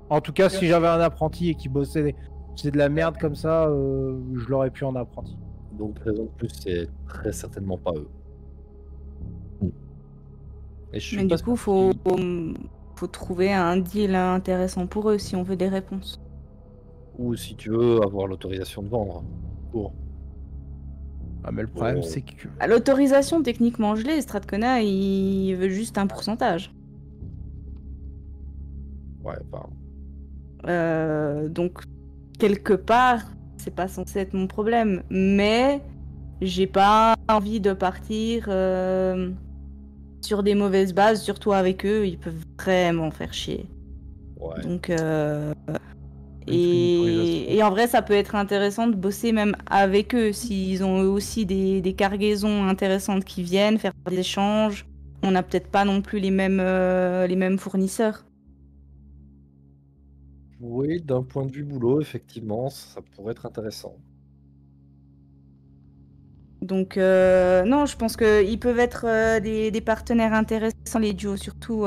En tout cas, si j'avais un apprenti et qui bossait c'est de la merde comme ça, je l'aurais pu en apprenti. Donc raison de plus, c'est très certainement pas eux. Et je suis Mais pas du coup, sûr faut trouver un deal intéressant pour eux si on veut des réponses. ou si tu veux avoir l'autorisation de vendre. Pour. Ah, mais le problème, Oh. c'est que... À l'autorisation, techniquement, je l'ai. Strathcona, il veut juste un pourcentage. Ouais, enfin. Donc, quelque part, c'est pas censé être mon problème. Mais j'ai pas envie de partir sur des mauvaises bases, surtout avec eux. Ils peuvent vraiment faire chier. Ouais. Donc, Une autorisation. et en vrai, ça peut être intéressant de bosser même avec eux s'ils ont eux aussi des cargaisons intéressantes qui viennent, faire des échanges. On n'a peut-être pas non plus les mêmes fournisseurs. Oui, d'un point de vue boulot, effectivement, ça pourrait être intéressant. Donc, non, je pense qu'ils peuvent être des partenaires intéressants, les duos, surtout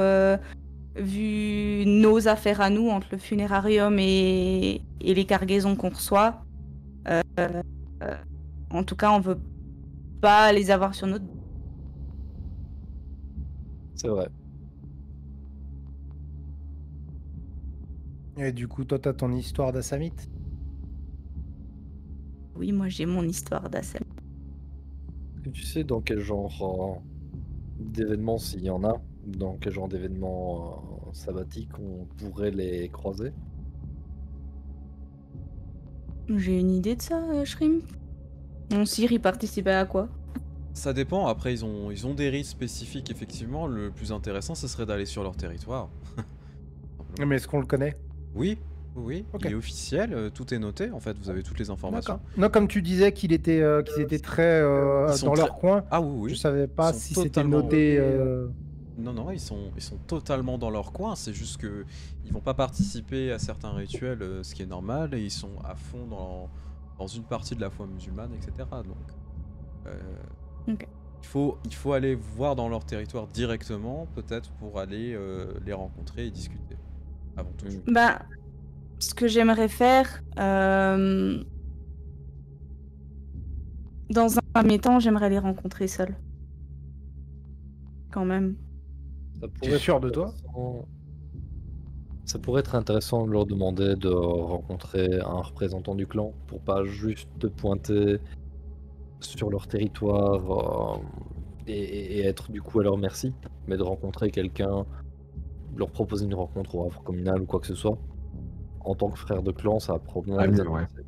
vu nos affaires à nous, entre le funérarium et les cargaisons qu'on reçoit. En tout cas, on veut pas les avoir sur notre... C'est vrai. Et du coup, toi, t'as ton histoire d'Assamit? Oui, moi j'ai mon histoire d'Assel. Est-ce que tu sais dans quel genre d'événements, s'il y en a, dans quel genre d'événements sabbatiques on pourrait les croiser? J'ai une idée de ça, Shrimp. Mon sire, il participait à quoi? Ça dépend, après ils ont des risques spécifiques effectivement, le plus intéressant ce serait d'aller sur leur territoire. Mais est-ce qu'on le connaît? Oui, oui, Ok. il est officiel, tout est noté en fait, vous avez toutes les informations. D'accord. Non, comme tu disais qu'ils étaient très Ils sont dans leur très- coin, Ah oui, oui. je savais pas Ils sont si c'était totalement- noté... Non, ils sont totalement dans leur coin, c'est juste que ils vont pas participer à certains rituels, ce qui est normal, et ils sont à fond dans une partie de la foi musulmane, etc. Donc, Ok. il faut aller voir dans leur territoire directement, peut-être pour aller les rencontrer et discuter. Avant tout. Bah, ce que j'aimerais faire, dans un premier temps, j'aimerais les rencontrer seuls. Quand même. Ça T'es pourrait sûr être de toi? intéressant- Ça pourrait être intéressant de leur demander de rencontrer un représentant du clan pour pas juste te pointer sur leur territoire et être du coup à leur merci, mais de rencontrer quelqu'un, leur proposer une rencontre au havre communal ou quoi que ce soit. En tant que frère de clan, ça va probablement Ah, les mieux, ouais. intéresser.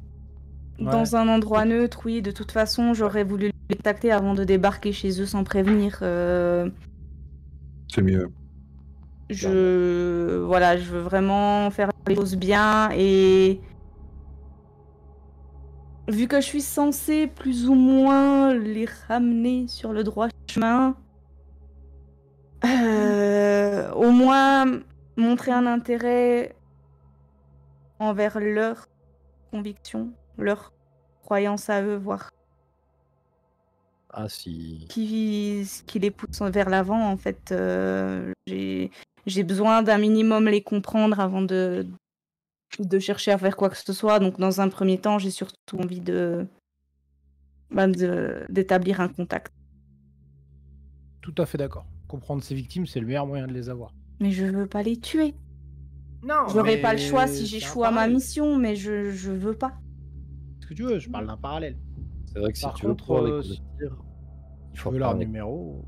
Ouais. Dans un endroit neutre, oui, de toute façon, j'aurais voulu les contacter avant de débarquer chez eux sans prévenir. C'est mieux. Voilà, je veux vraiment faire les choses bien et vu que je suis censée plus ou moins les ramener sur le droit chemin, au moins montrer un intérêt envers leurs convictions, leurs croyances à eux, voir Ah si. qui les pousse vers l'avant en fait. J'ai besoin d'un minimum les comprendre avant de chercher à faire quoi que ce soit. Donc dans un premier temps, j'ai surtout envie d'établir un contact. Tout à fait d'accord. Comprendre ses victimes, c'est le meilleur moyen de les avoir. Mais je veux pas les tuer. Non, J'aurais pas le choix si j'échoue à ma mission, mais je veux pas. Ce que tu veux, je parle d'un parallèle. C'est vrai que si Par tu veux contre, pouvoir les si convertir, il tu faut veux leur parler. numéro...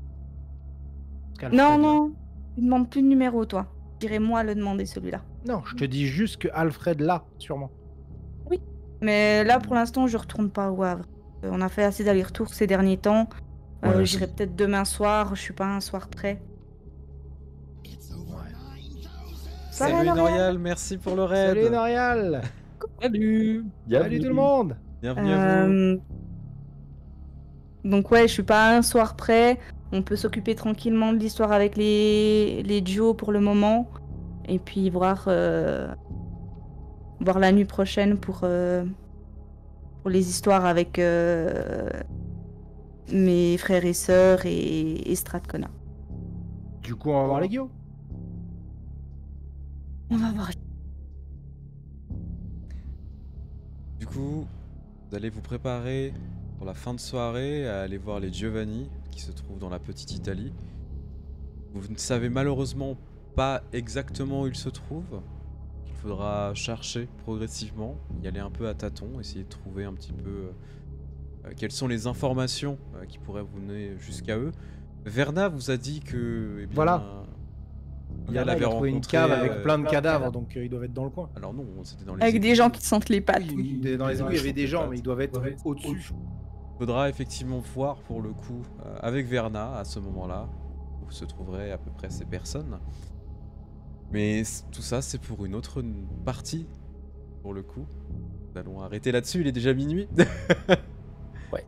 Non, non, tu demandes plus de numéro, toi. J'irai moi le demander celui-là. Non, je te dis juste que Alfred l'a, sûrement. Mais là, pour l'instant, je retourne pas au Havre. On a fait assez d'allers-retours ces derniers temps. Ouais, J'irai peut-être demain soir. Je suis pas un soir prêt. Ça va, Salut Noriel Noriel, merci pour le raid. Salut Norial. Salut. Salut tout le monde. Bienvenue à vous. Donc ouais, je suis pas un soir prêt. On peut s'occuper tranquillement de l'histoire avec les duos pour le moment. Et puis voir la nuit prochaine pour les histoires avec mes frères et sœurs et Stratcona. Du coup, on va voir les Guillaume. On va voir. Du coup, vous allez vous préparer pour la fin de soirée à aller voir les Giovanni qui se trouvent dans la petite Italie. Vous ne savez malheureusement pas exactement où ils se trouvent. Il faudra chercher progressivement, y aller un peu à tâtons, essayer de trouver un petit peu quelles sont les informations qui pourraient vous mener jusqu'à eux. Verna vous a dit que Voilà. il Il a avait trouvé une rencontré cave avec plein de cadavres, donc ils doivent être dans le coin. Alors non, c'était dans les Avec des égouts. gens qui sentent les pattes. Oui, dans les égouts, il y avait des gens, mais ils doivent être au-dessus. Faudra effectivement voir pour le coup avec Verna à ce moment-là où se trouveraient à peu près ces personnes. Mais tout ça c'est pour une autre partie pour le coup. Nous allons arrêter là-dessus, il est déjà minuit. Ouais.